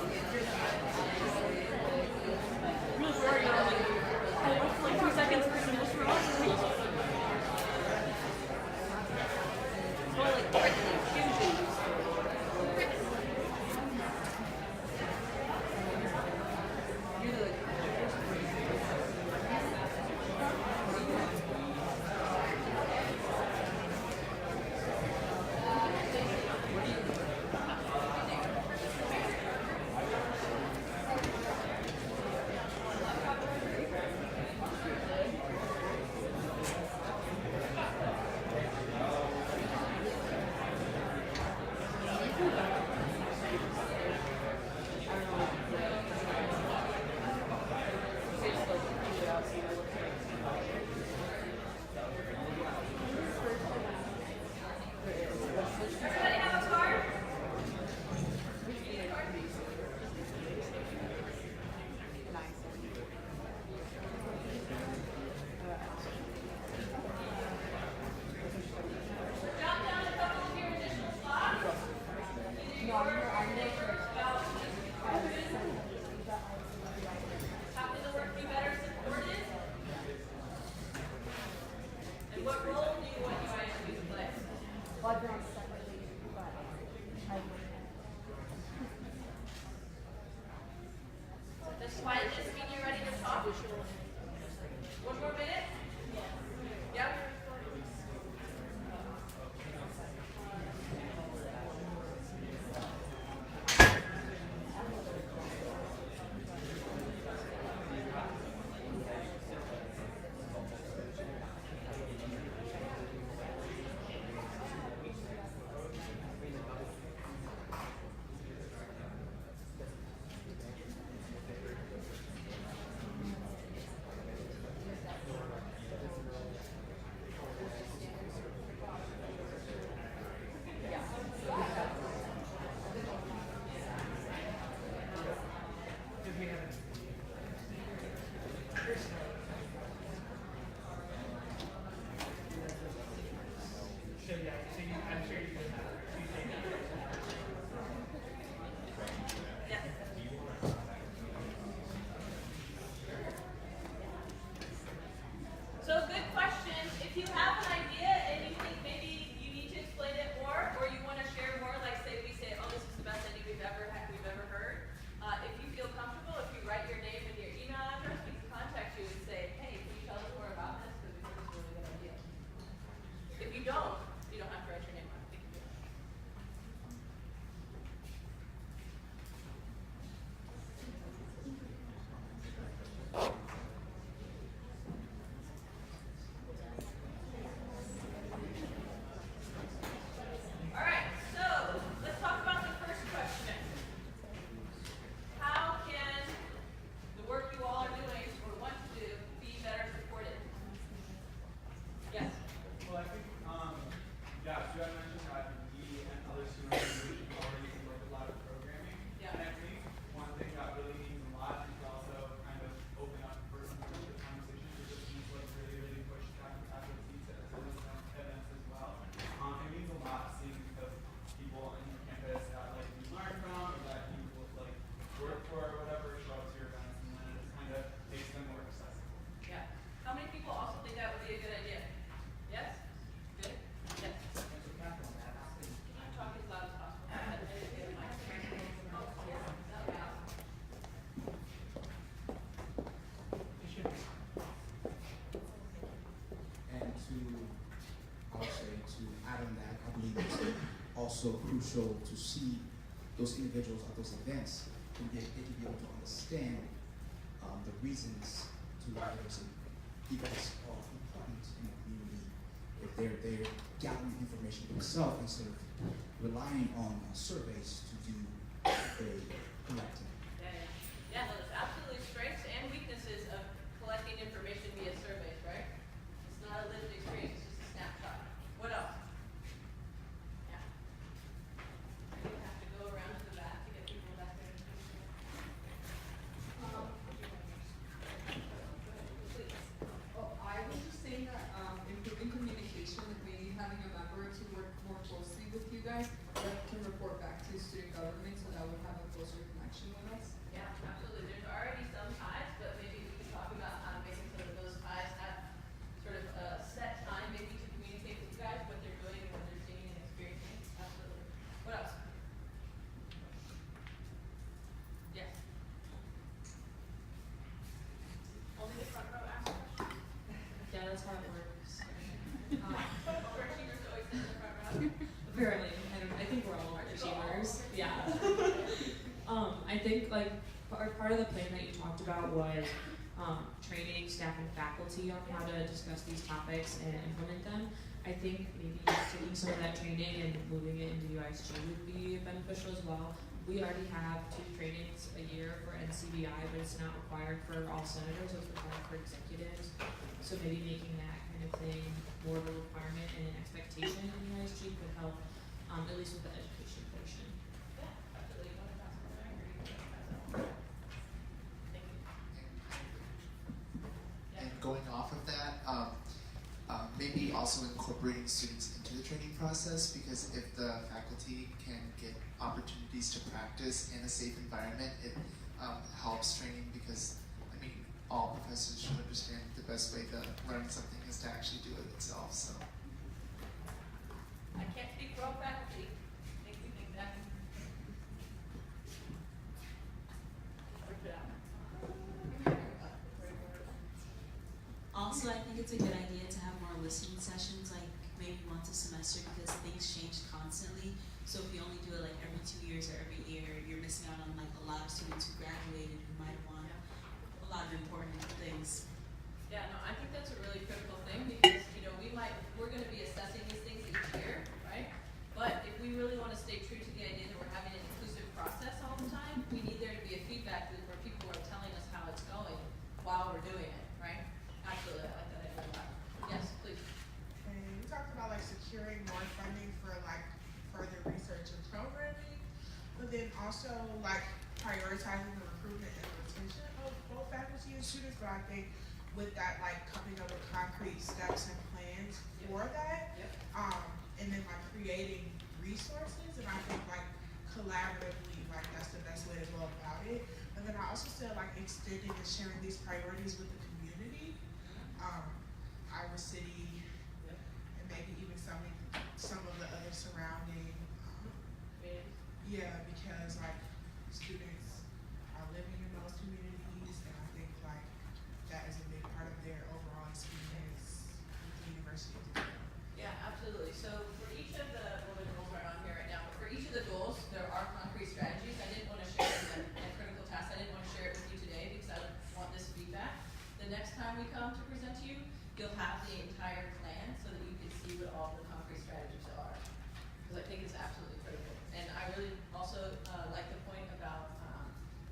Really sorry, I went for like 2 seconds for some restaurant. More like fusion. That's why it doesn't mean you're ready to talk. 1 more minute? Yep. also crucial to see those individuals at those events, and they can be able to understand the reasons to why those events are important in the community. If they're gathering information themselves instead of relying on surveys to do a collecting. Yeah, no, there's absolutely strengths and weaknesses of collecting information via surveys, right? It's not a lived experience, it's just a snapshot. What else? Yeah. We're gonna have to go around to the back to get people back there. Please. Oh, I was just saying that improving communication, like maybe having a member to work more closely with you guys that can report back to student government so that would have a closer connection with us. Yeah, absolutely. There's already some ties, but maybe we can talk about how to make it so that those ties have sort of a set time maybe to communicate with you guys what they're doing and what they're seeing and experiencing. Absolutely. What else? Yes. Only the front row asks questions. Yeah, that's how it works. Overachievers always sit in the front row. Apparently, I think we're all overachievers. Yeah. I think like part of the plan that you talked about was training staff and faculty on how to discuss these topics and implement them. I think maybe taking some of that training and moving it into UISG would be beneficial as well. We already have 2 trainings a year for NCBI, but it's not required for all senators, it's required for executives. So maybe making that kind of thing more of a requirement and an expectation in UISG could help, at least with the education portion. Yeah, absolutely. You want to pass it along, or you want to pass it on? Thank you. And going off of that, maybe also incorporating students into the training process, because if the faculty can get opportunities to practice in a safe environment, it helps training, because I mean, all professors should understand the best way to learn something is to actually do it itself. So. I can't speak for all faculty. Thank you, exactly. Also, I think it's a good idea to have more listening sessions, like maybe once a semester, because things change constantly. So if you only do it like every 2 years or every year, you're missing out on like a lot of students who graduated who might want a lot of important things. Yeah, no, I think that's a really critical thing, because we're going to be assessing these things each year, right? But if we really want to stay true to the idea that we're having an inclusive process all the time, we need there to be a feedback loop where people are telling us how it's going while we're doing it, right? Absolutely, I like that idea a lot. Yes, please. And we talked about like securing more funding for like further research and programming, but then also like prioritizing the recruitment and retention of both faculty and students. But I think with that, like coming up with concrete steps and plans for that, and then like creating resources, and I think like collaboratively, like that's the best way to go about it. And then I also said like extending and sharing these priorities with the community, Iowa City, and maybe even some of the other surrounding, because like students are living in those communities, and I think like that is a big part of their overall experience with the university. Yeah, absolutely. So for each of the goals are on here right now, but for each of the goals, there are concrete strategies. I didn't want to share them in critical tasks. I didn't want to share it with you today because I want this feedback. The next time we come to present to you, you'll have the entire plan so that you can see what all the concrete strategies are. Because I think it's absolutely critical. And I really also like the point about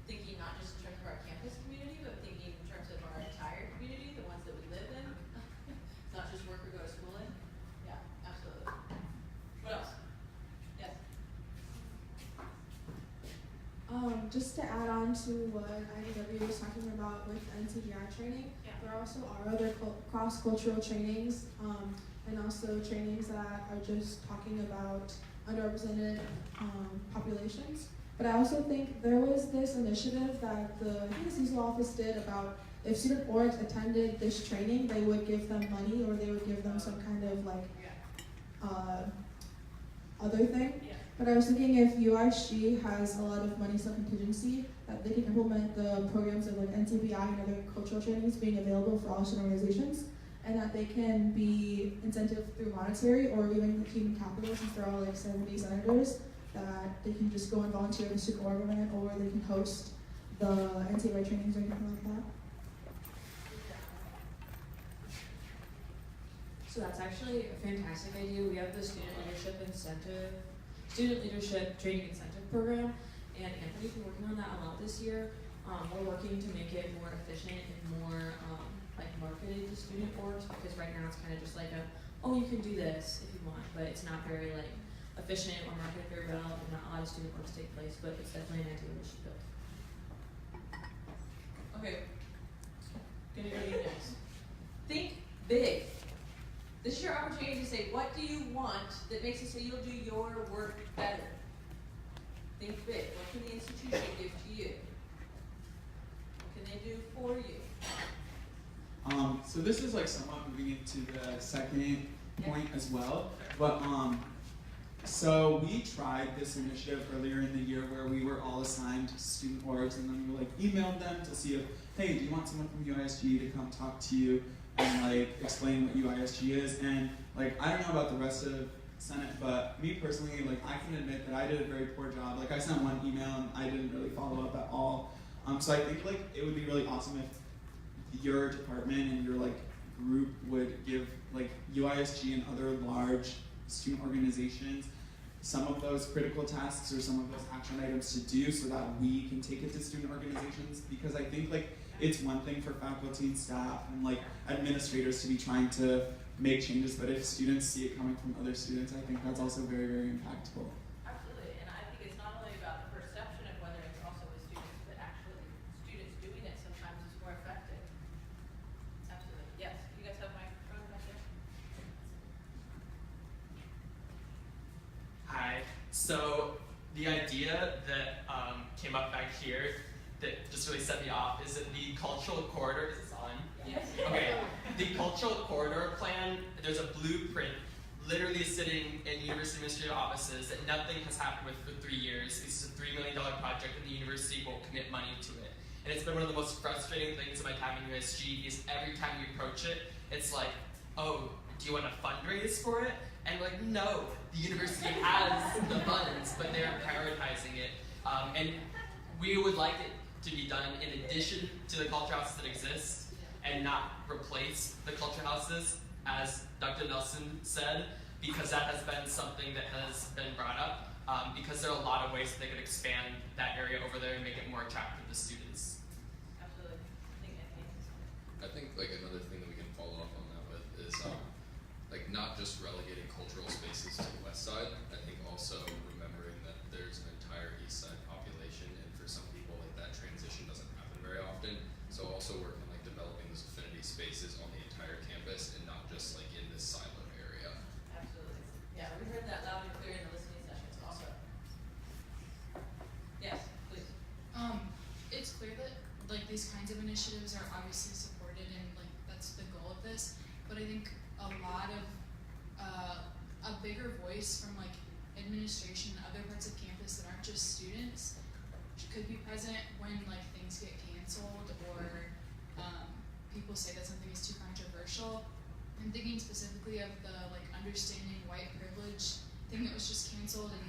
thinking not just in terms of our campus community, but thinking in terms of our entire community, the ones that we live in. It's not just work or go to school in. Yeah, absolutely. What else? Yes. Just to add on to what IDW was talking about with NCBI training, there also are other cross-cultural trainings and also trainings that are just talking about underrepresented populations. But I also think there was this initiative that the CESOL office did about if student orgs attended this training, they would give them money or they would give them some kind of like other thing. But I was thinking if UISG has a lot of money sub-contingency, that they can implement the programs of like NCBI and other cultural trainings being available for all student organizations. and that they can be incentive through monetary or even human capital, since they're all like 70 senators, that they can just go and volunteer in the student org event, or they can host the anti-right trainings or anything like that. So that's actually a fantastic idea. We have the student leadership training incentive program, and Anthony's been working on that a lot this year. We're working to make it more efficient and more like marketed to student orgs, because right now it's kind of just like oh, you can do this if you want, but it's not very like efficient or marketed very well, and not a lot of student orgs take place, but it's definitely an idea we should build. Okay, gonna go to you next. Think big. This is your opportunity to say, what do you want that makes it so you'll do your work better? Think big. What can the institution give to you? What can they do for you? So this is like somewhat moving into the second point as well. But so we tried this initiative earlier in the year where we were all assigned student orgs, and then we like emailed them to see if, hey, do you want someone from UISG to come talk to you and like explain what UISG is? And like I don't know about the rest of Senate, but me personally, like I can admit that I did a very poor job. Like I sent one email and I didn't really follow up at all. So I think like it would be really awesome if your department and your like group would give like UISG and other large student organizations some of those critical tasks or some of those action items to do, so that we can take it to student organizations. Because I think like it's one thing for faculty and staff and like administrators to be trying to make changes, but if students see it coming from other students, I think that's also very, very impactful. Absolutely, and I think it's not only about the perception of whether it's also with students, but actually students doing it sometimes is more effective. Absolutely, yes. You guys have a microphone back there? Hi. So the idea that came up back here that just really set me off is that the cultural corridor, is this on? Yes. Okay. The cultural corridor plan, there's a blueprint literally sitting in university administrative offices that nothing has happened with for 3 years. This is a $3 million project and the university won't commit money to it. And it's been one of the most frustrating things in my time in UISG, because every time we approach it, it's like, oh, do you want to fundraise for it? And we're like, no, the university has the funds, but they're prioritizing it. And we would like it to be done in addition to the culture houses that exist, and not replace the culture houses, as Dr. Nelson said, because that has been something that has been brought up, because there are a lot of ways that they could expand that area over there and make it more attractive to students. Absolutely. I think like another thing that we can follow up on that with is like not just relegating cultural spaces to the west side. I think also remembering that there's an entire east side population, and for some people like that transition doesn't happen very often. So also working like developing those affinity spaces on the entire campus and not just like in this silo area. Absolutely. Yeah, we heard that loud and clear in the listening sessions also. Yes, please. It's clear that like these kinds of initiatives are obviously supported, and like that's the goal of this. But I think a lot of a bigger voice from like administration and other parts of campus that aren't just students could be present when like things get canceled or people say that something is too controversial. I'm thinking specifically of the like understanding white privilege thing that was just canceled, and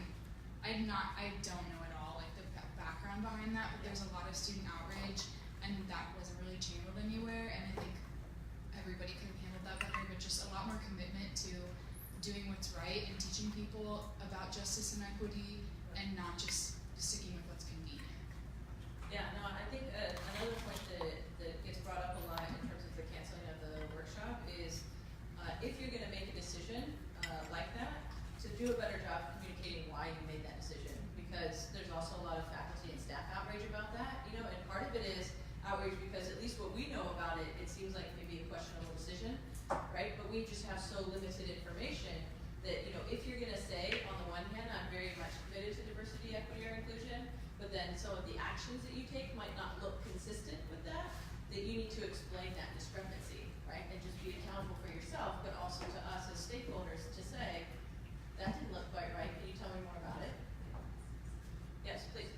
I don't know at all like the background behind that, but there's a lot of student outrage, and that wasn't really channeled anywhere. And I think everybody could have handled that better, but just a lot more commitment to doing what's right and teaching people about justice and equity, and not just sticking with what's convenient. Yeah, no, I think another point that gets brought up a lot in terms of the canceling of the workshop is if you're going to make a decision like that, to do a better job communicating why you made that decision, because there's also a lot of faculty and staff outrage about that, you know, and part of it is outrage because at least what we know about it, it seems like maybe a questionable decision, right? But we just have so limited information that, you know, if you're going to say, on the one hand, I'm very much committed to diversity, equity, or inclusion, but then some of the actions that you take might not look consistent with that, that you need to explain that discrepancy, right? And just be accountable for yourself, but also to us as stakeholders to say, that didn't look quite right. Can you tell me more about it? Yes, please.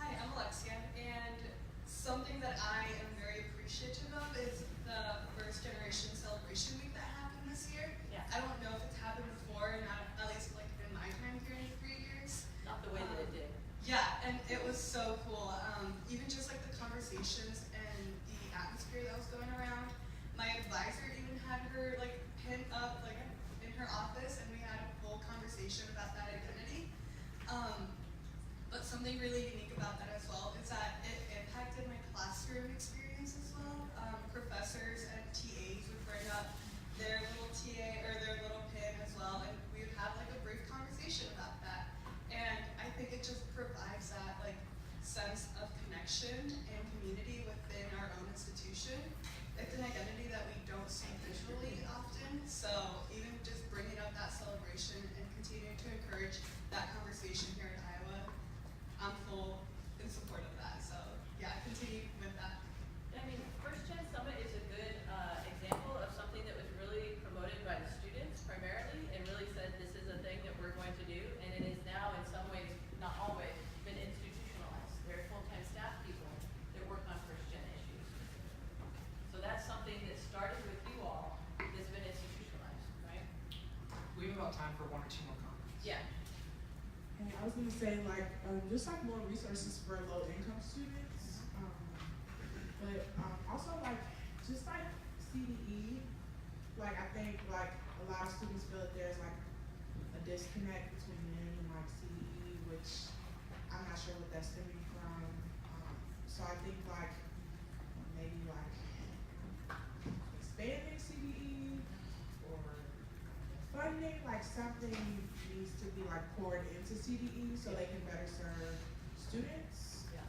Hi, I'm Alexia, and something that I am very appreciative appreciative of is the First Generation Celebration Week that happened this year. Yeah. I don't know if it's happened before, not at least like in my time period of 3 years. Not the way that it did. Yeah, and it was so cool. Even just like the conversations and the atmosphere that was going around. My advisor even had her like pinned up like in her office, and we had a full conversation about that identity. But something really unique about that as well is that it impacted my classroom experience as well. Professors and TAs would bring up their little TA or their little pin as well, and we would have like a brief conversation about that. And I think it just provides that like sense of connection and community within our own institution. It's an identity that we don't see visually often, so even just bringing up that celebration and continuing to encourage that conversation here in Iowa, I'm full in support of that. So yeah, continue with that. I mean, First Gen Summit is a good example of something that was really promoted by the students primarily, and really said this is a thing that we're going to do, and it is now in some ways, not always, been institutionalized. There are full-time staff people that work on First Gen issues. So that's something that started with you all that's been institutionalized, right? We have about time for 1 or 2 more comments. Yeah. And I was gonna say just like more resources for low income students, but also like just like CDE, like I think like a lot of students feel that there's like a disconnect between them and like CDE, which I'm not sure what that's stemming from. So I think like maybe like expanding CDE or funding, like something needs to be like poured into CDE so they can better serve students. Yeah.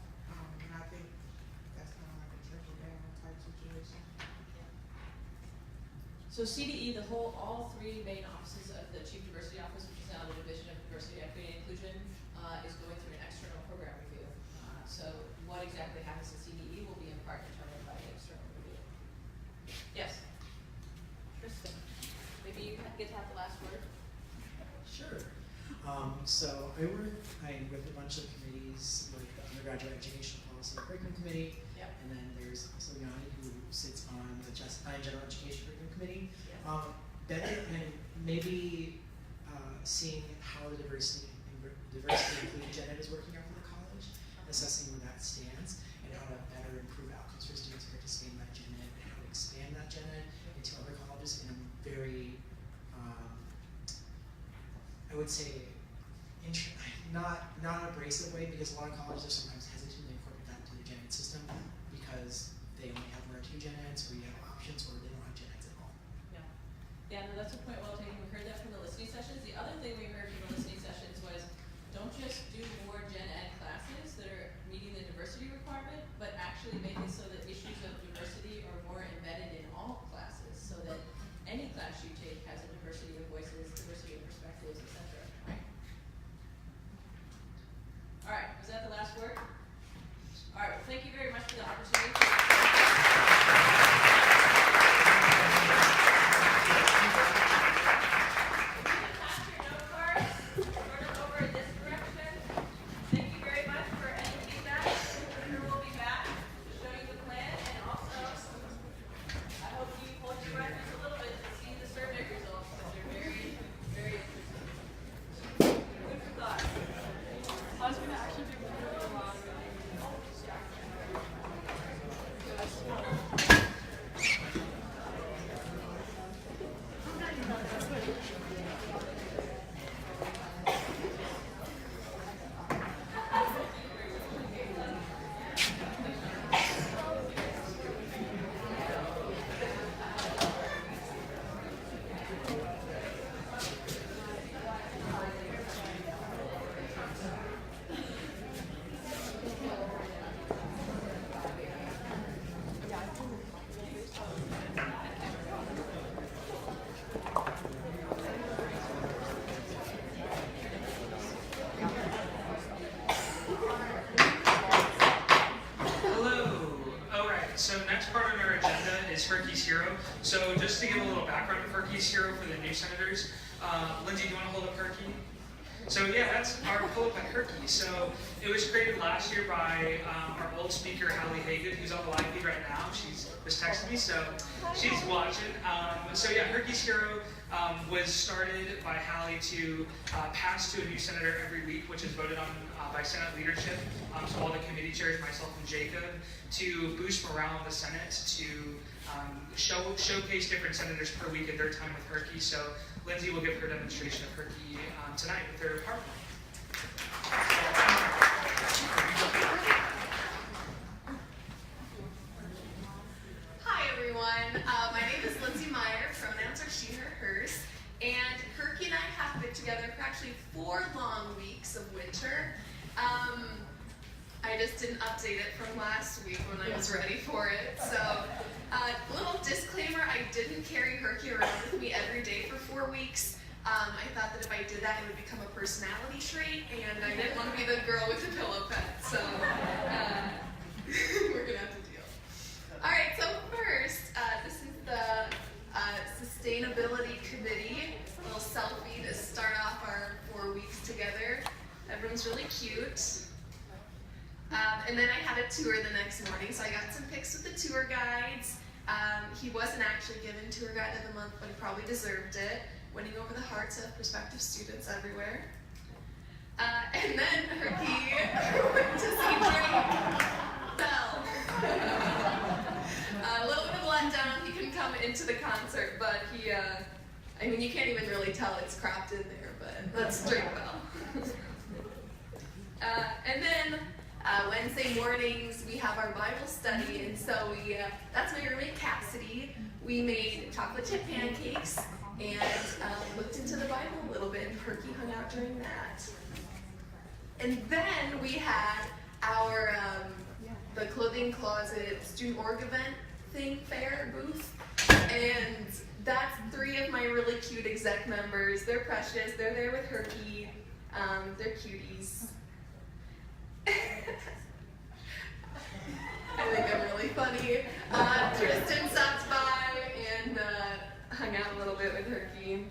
And I think that's kind of like a trickle down type situation. So CDE, all 3 main offices of the Chief Diversity Office, which is now the Division of Diversity, Equity, and Inclusion, is going through an external program review. So what exactly happens in CDE will be in part determined by the external review. Yes? Kristen, maybe you get to have the last word. Sure. So I'm with a bunch of committees, like the Undergraduate Education Policy and Curriculum Committee, Yep. and then there's also Yanni who sits on the General Education Curriculum Committee. Yeah. Better and maybe seeing how the diversity including gen ed is working out for the college, assessing where that stands, and how to better improve outcomes for students participating in that gen ed, and how to expand that gen ed into other colleges in a very I would say, not abrasive way, because a lot of colleges are sometimes hesitant to incorporate that into the gen ed system because they only have 1 or 2 gen eds, or you have options, or they don't have gen eds at all. Yeah. Yeah, no, that's a point well taken. We heard that from the listening sessions. The other thing we heard from the listening sessions was, don't just do more gen ed classes that are meeting the diversity requirement, but actually make it so that issues of diversity are more embedded in all classes, so that any class you take has a diversity of voices, diversity of perspectives, etc. Right? All right, was that the last word? All right, well, thank you very much for the opportunity. So just to give a little background of Herky's Hero for the new senators, Lindsay, do you want to hold up Herky? So yeah, that's our pull up at Herky. So it was created last year by our old speaker, Hallie Hagan, who's on the live feed right now. She's just texted me, so she's watching. So yeah, Herky's Hero was started by Hallie to pass to a new senator every week, which is voted on by Senate leadership. So all the committee chairs, myself and Jacob, to boost morale in the Senate, to showcase different senators per week at their time with Herky. So Lindsay will give her demonstration of Herky tonight with her PowerPoint. Hi everyone, my name is Lindsay Meyer, pronouns are she, her, hers, and Herky and I have been together for actually 4 long weeks of winter. I just didn't update it from last week when I was ready for it. So, little disclaimer, I didn't carry Herky around with me every day for 4 weeks. I thought that if I did that, it would become a personality trait, and I didn't want to be the girl with the pillow pet, so we're gonna have to deal. All right, so first, this is the Sustainability Committee, a little selfie to start off our 4 weeks together. Everyone's really cute. And then I had a tour the next morning, so I got some pics with the tour guides. He wasn't actually given Tour Guide of the Month, but he probably deserved it, winning over the hearts of prospective students everywhere. And then Herky went to see Drake Bell. A little bit of a letdown, he couldn't come into the concert, but he, I mean, you can't even really tell it's cropped in there, but that's Drake Bell. And then Wednesday mornings we have our Bible study, and so that's my roommate Cassidy. We made chocolate chip pancakes and looked into the Bible a little bit, and Herky hung out during that. And then we had our the clothing closet student org event thing fair booth, and that's 3 of my really cute exec members. They're precious. They're there with Herky. They're cuties. I think I'm really funny. Tristan stopped by and hung out a little bit with Herky.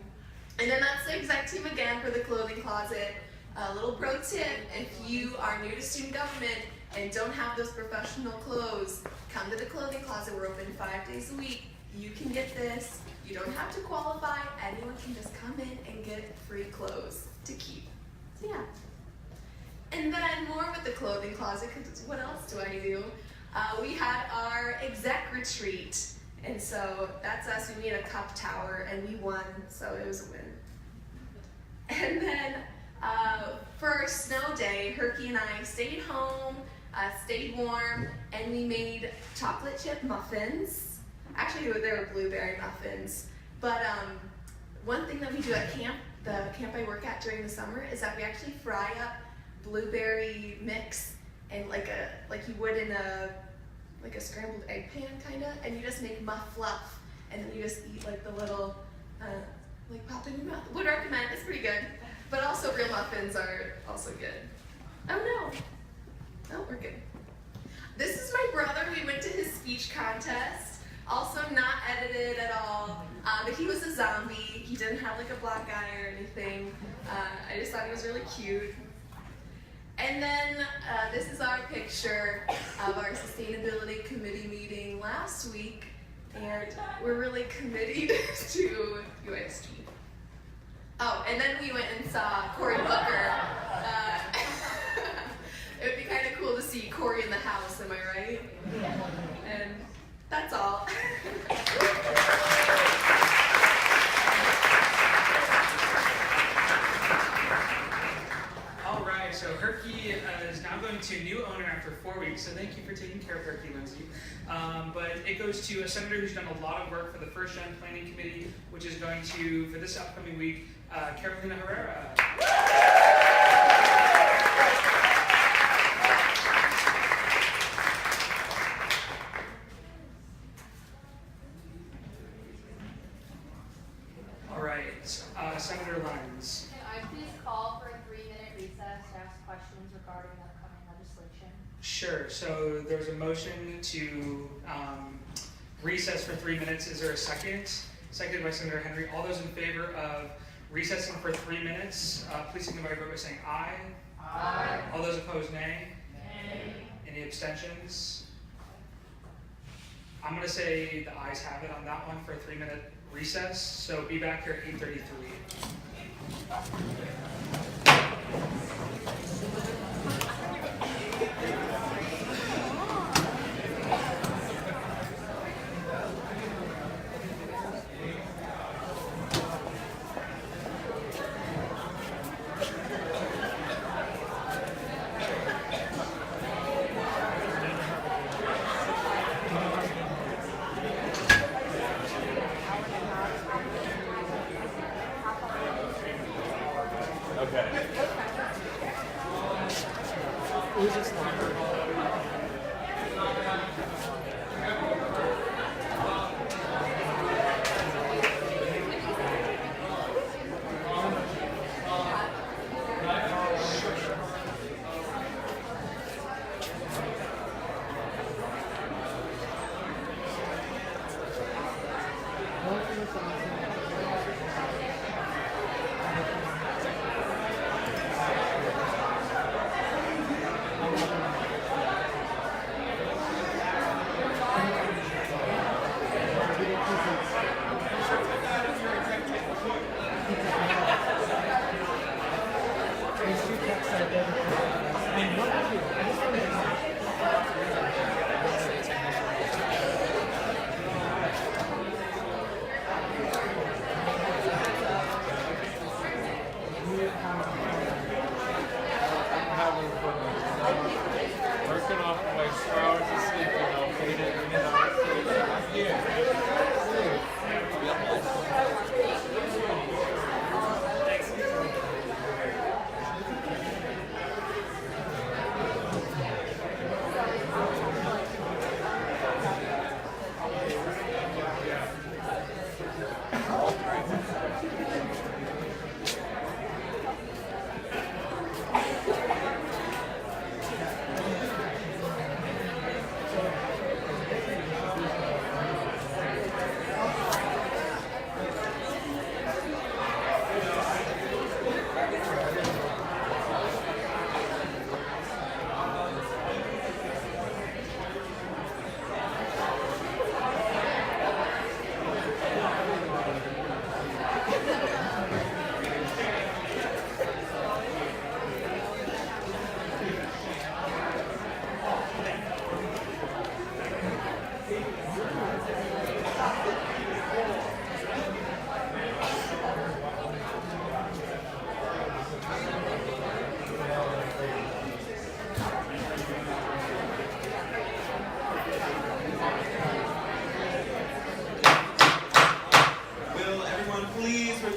And then that's the exec team again for the clothing closet. A little pro tip, if you are new to student government and don't have those professional clothes, come to the clothing closet. We're open 5 days a week. You can get this. You don't have to qualify. Anyone can just come in and get free clothes to keep. So yeah. And then more with the clothing closet, because what else do I do? We had our exec retreat, and so that's us. We made a cup tower, and we won, so it was a win. And then for our snow day, Herky and I stayed home, stayed warm, and we made chocolate chip muffins. Actually, they were blueberry muffins. But one thing that we do at camp, the camp I work at during the summer, is that we actually fry up blueberry mix and like you would in a scrambled egg pan kinda, and you just make muff fluff, and then you just eat like the little like pop in your mouth. Would recommend. It's pretty good. But also real muffins are also good. Oh no. Oh, we're good. This is my brother. We went to his speech contest. Also not edited at all. But he was a zombie. He didn't have like a black eye or anything. I just thought he was really cute. And then this is our picture of our Sustainability Committee meeting last week, and we're really committed to UISG. Oh, and then we went and saw Cory Booker. It would be kind of cool to see Cory in the house, am I right? And that's all. So Herky is now going to a new owner after 4 weeks, so thank you for taking care of Herky, Lindsay. But it goes to a senator who's done a lot of work for the First Gen Planning Committee, which is going to, for this upcoming week, Carolina Herrera. All right, Senator Lyons. Can I please call for a 3-minute recess to ask questions regarding the upcoming legislation? Sure. So there's a motion to recess for 3 minutes. Is there a second? Seconded by Senator Henry. All those in favor of recessing for 3 minutes. Please signify by saying aye. Aye. All those opposed, nay. Nay. Any abstentions? I'm going to say the ayes have it on that one for a 3-minute recess. So be back here at 8:33.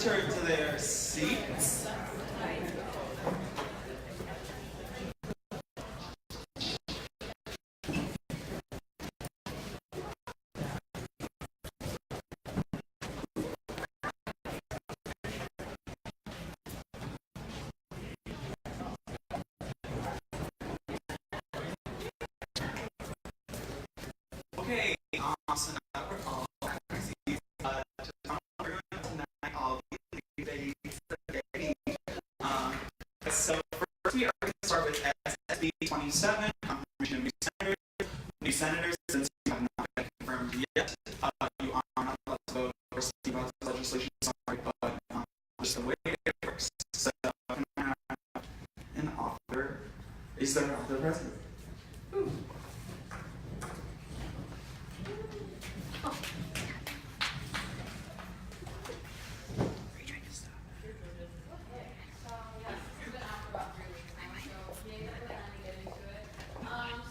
return to their seats. Okay, so now that we're all at our seats, just remember tonight all the days spaghetti. So first we are going to start with SB 27, confirmation of new senators, since you have not been confirmed yet. You are not allowed to vote or see about this legislation, sorry, but just the way it works. So can I have an author? Is there an author present? Ooh.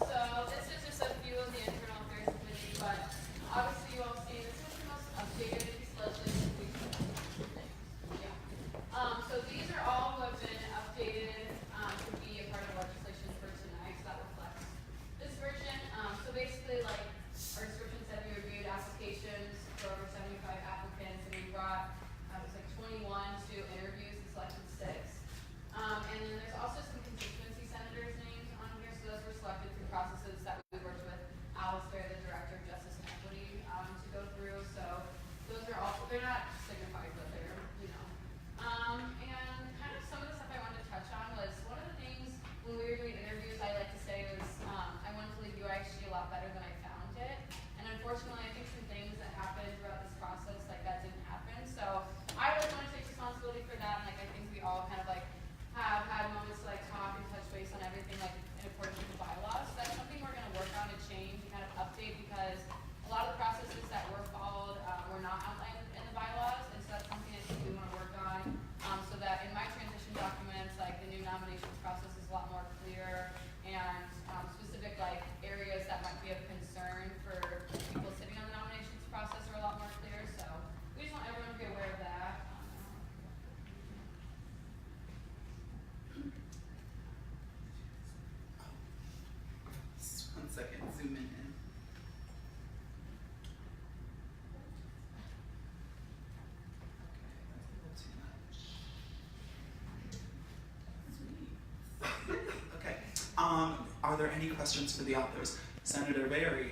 So this is just a few of the internal affairs committee, but obviously you all see this is the most updated piece of legislation are there any questions for the authors? Senator Berry.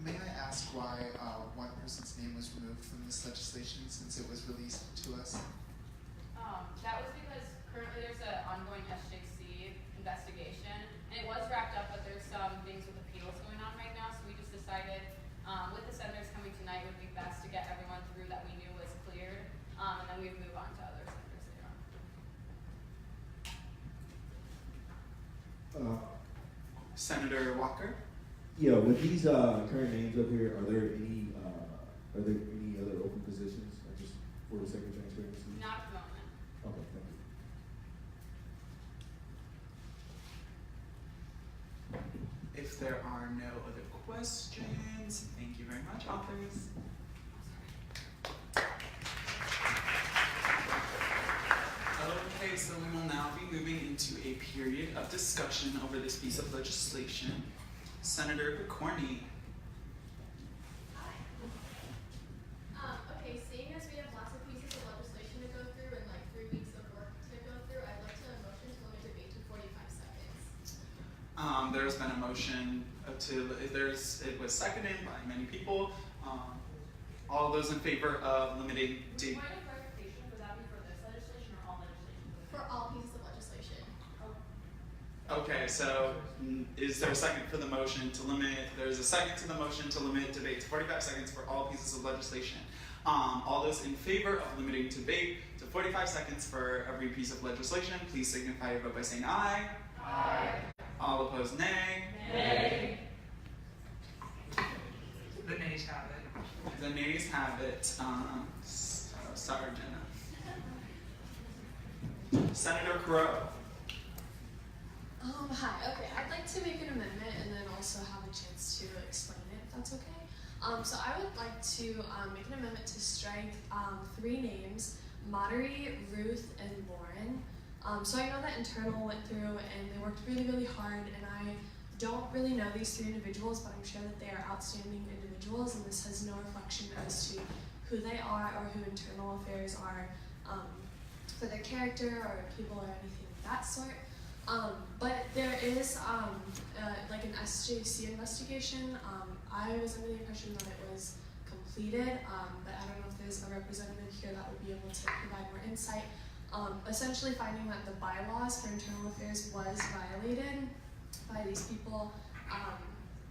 May I ask why one person's name was removed from this legislation since it was released to us? That was because currently there's an ongoing SJC investigation, and it was wrapped up, but there's some things with appeals going on right now, so we just decided with the senators coming tonight, it would be best to get everyone through that we knew was cleared, and then we'd move on to other senators later on. Senator Walker. Yeah, with these current names up here, are there any other open positions, just for the sake of transparency? Not at the moment. Okay, thank you. If there are no other questions, thank you very much, authors. Okay, so we will now be moving into a period of discussion over this piece of legislation. Senator Corney. Okay, seeing as we have lots of pieces of legislation to go through and like 3 weeks of work to go through, I'd like to motion to limit debate to 45 seconds. There's been a motion it was seconded by many people. All those in favor of limiting Point of clarification, would that be for this legislation or all legislation? For all pieces of legislation. Okay, so is there a second for the motion to limit, there's a second to the motion to limit debate to 45 seconds for all pieces of legislation. All those in favor of limiting debate to 45 seconds for every piece of legislation, please signify your vote by saying aye. Aye. All opposed, nay. Nay. The nays have it. The nays have it. Sorry, Jenna. Senator Crow. Hi, okay, I'd like to make an amendment and then also have a chance to explain it, if that's okay. So I would like to make an amendment to strike 3 names, Monterey, Ruth, and Lauren. So I know that internal went through and they worked really, really hard, and I don't really know these 3 individuals, but I'm sure that they are outstanding individuals, and this has no reflection as to who they are or who internal affairs are for their character or people or anything of that sort. But there is like an SJC investigation. I was under the impression that it was completed, but I don't know if there's a representative here that would be able to provide more insight. Essentially finding that the bylaws for internal affairs was violated by these people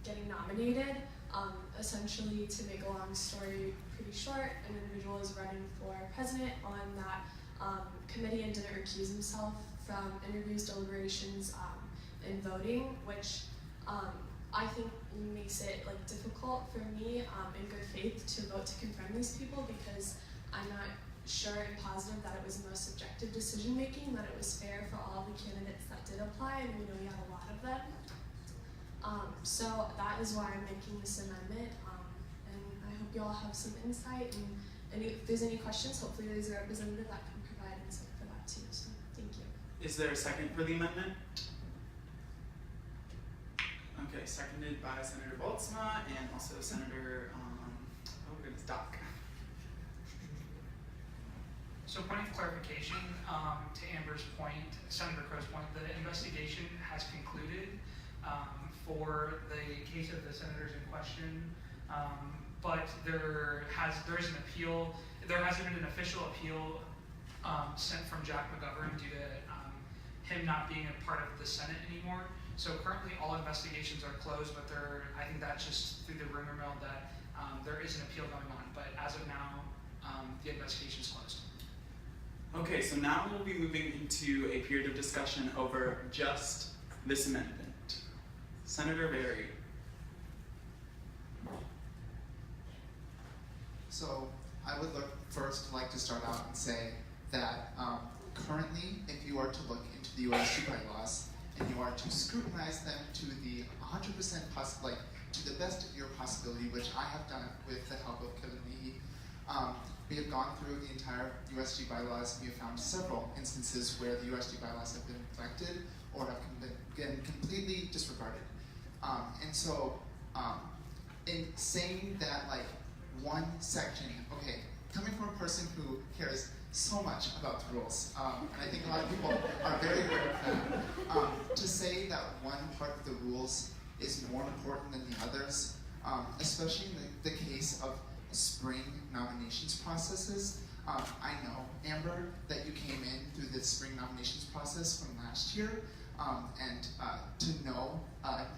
getting nominated. Essentially, to make a long story pretty short, an individual is running for president on that committee and didn't recuse himself from interviews, deliberations, and voting, which I think makes it like difficult for me in good faith to vote to confirm these people, because I'm not sure and positive that it was the most objective decision making, that it was fair for all the candidates that did apply, and we know we had a lot of them. So that is why I'm making this amendment, and I hope you all have some insight, and if there's any questions, hopefully there's a representative that can provide insight for that too, so thank you. Is there a second for the amendment? Okay, seconded by Senator Boltzma and also Senator, Doc. So point of clarification, to Amber's point, Senator Crow's point, the investigation has concluded for the case of the senators in question, but there is an appeal. There hasn't been an official appeal sent from Jack McGovern due to him not being a part of the Senate anymore. So currently all investigations are closed, but I think that's just through the rumor mill that there is an appeal going on. But as of now, the investigation is closed. Okay, so now we'll be moving into a period of discussion over just this amendment. Senator Berry. So I would first like to start out and say that currently, if you are to look into the UISG bylaws and you are to scrutinize them to the 100% to the best of your possibility, which I have done with the help of Kevin Meehy, we have gone through the entire UISG bylaws. We have found several instances where the UISG bylaws have been neglected or have been completely disregarded. And so, in saying that one section, okay, coming from a person who cares so much about the rules, and I think a lot of people are very aware of that, to say that one part of the rules is more important than the others, especially in the case of spring nominations processes. I know, Amber, that you came in through the spring nominations process from last year, and to know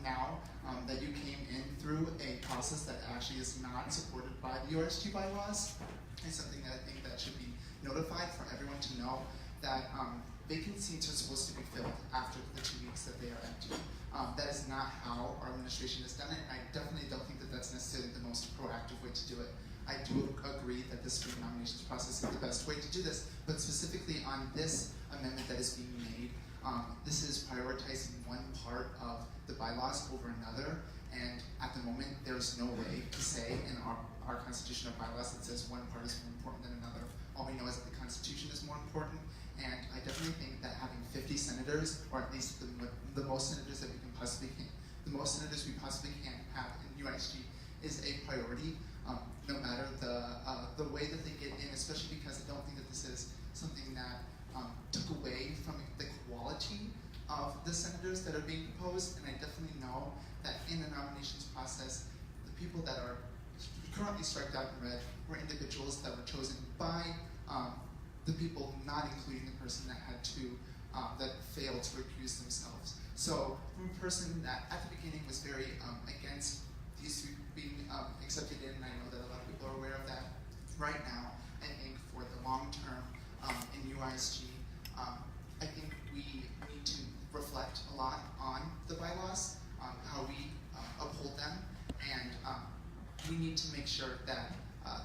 now that you came in through a process that actually is not supported by the UISG bylaws is something that I think that should be notified for everyone to know that vacancies are supposed to be filled after the 2 weeks that they are empty. That is not how our administration has done it, and I definitely don't think that that's necessarily the most proactive way to do it. I do agree that the spring nominations process is the best way to do this, but specifically on this amendment that is being made, this is prioritizing one part of the bylaws over another, and at the moment there's no way to say in our constitutional bylaws that says one part is more important than another. All we know is that the Constitution is more important, and I definitely think that having 50 senators, or at least the most senators that we can possibly the most senators we possibly can have in UISG is a priority, no matter the way that they get in, especially because I don't think that this is something that took away from the quality of the senators that are being proposed, and I definitely know that in the nominations process, the people that are currently striked out in red were individuals that were chosen by the people not including the person that had to, that failed to recuse themselves. So from a person that at the beginning was very against these being accepted in, and I know that a lot of people are aware of that, right now, I think for the long term in UISG, I think we need to reflect a lot on the bylaws, how we uphold them, and we need to make sure that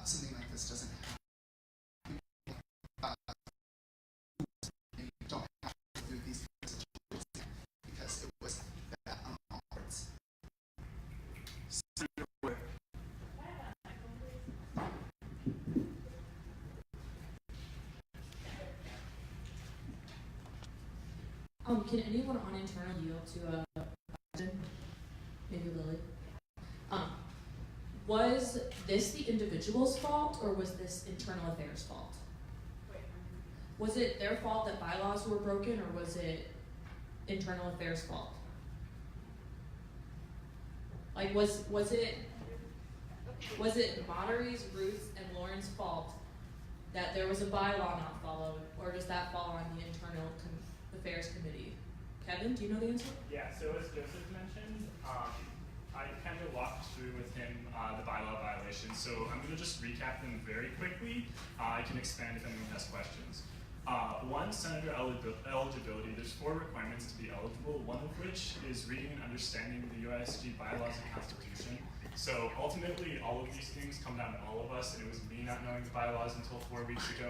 something like this doesn't happen. Don't have to do these situations because it was bad on all parts. Can anyone on internal yield to a question? Maybe Lily. Was this the individual's fault, or was this internal affairs fault? Was it their fault that bylaws were broken, or was it internal affairs fault? Like, was it Monterey's, Ruth's, and Lauren's fault that there was a bylaw not followed, or does that fall on the internal affairs committee? Kevin, do you know the answer? Yeah, so as Joseph mentioned, I kind of walked through with him the bylaw violations, so I'm going to just recap them very quickly. I can expand if anyone has questions. One, senator eligibility. There's 4 requirements to be eligible, one of which is reading and understanding the UISG bylaws and constitution. So ultimately, all of these things come down to all of us, and it was me not knowing the bylaws until 4 weeks ago.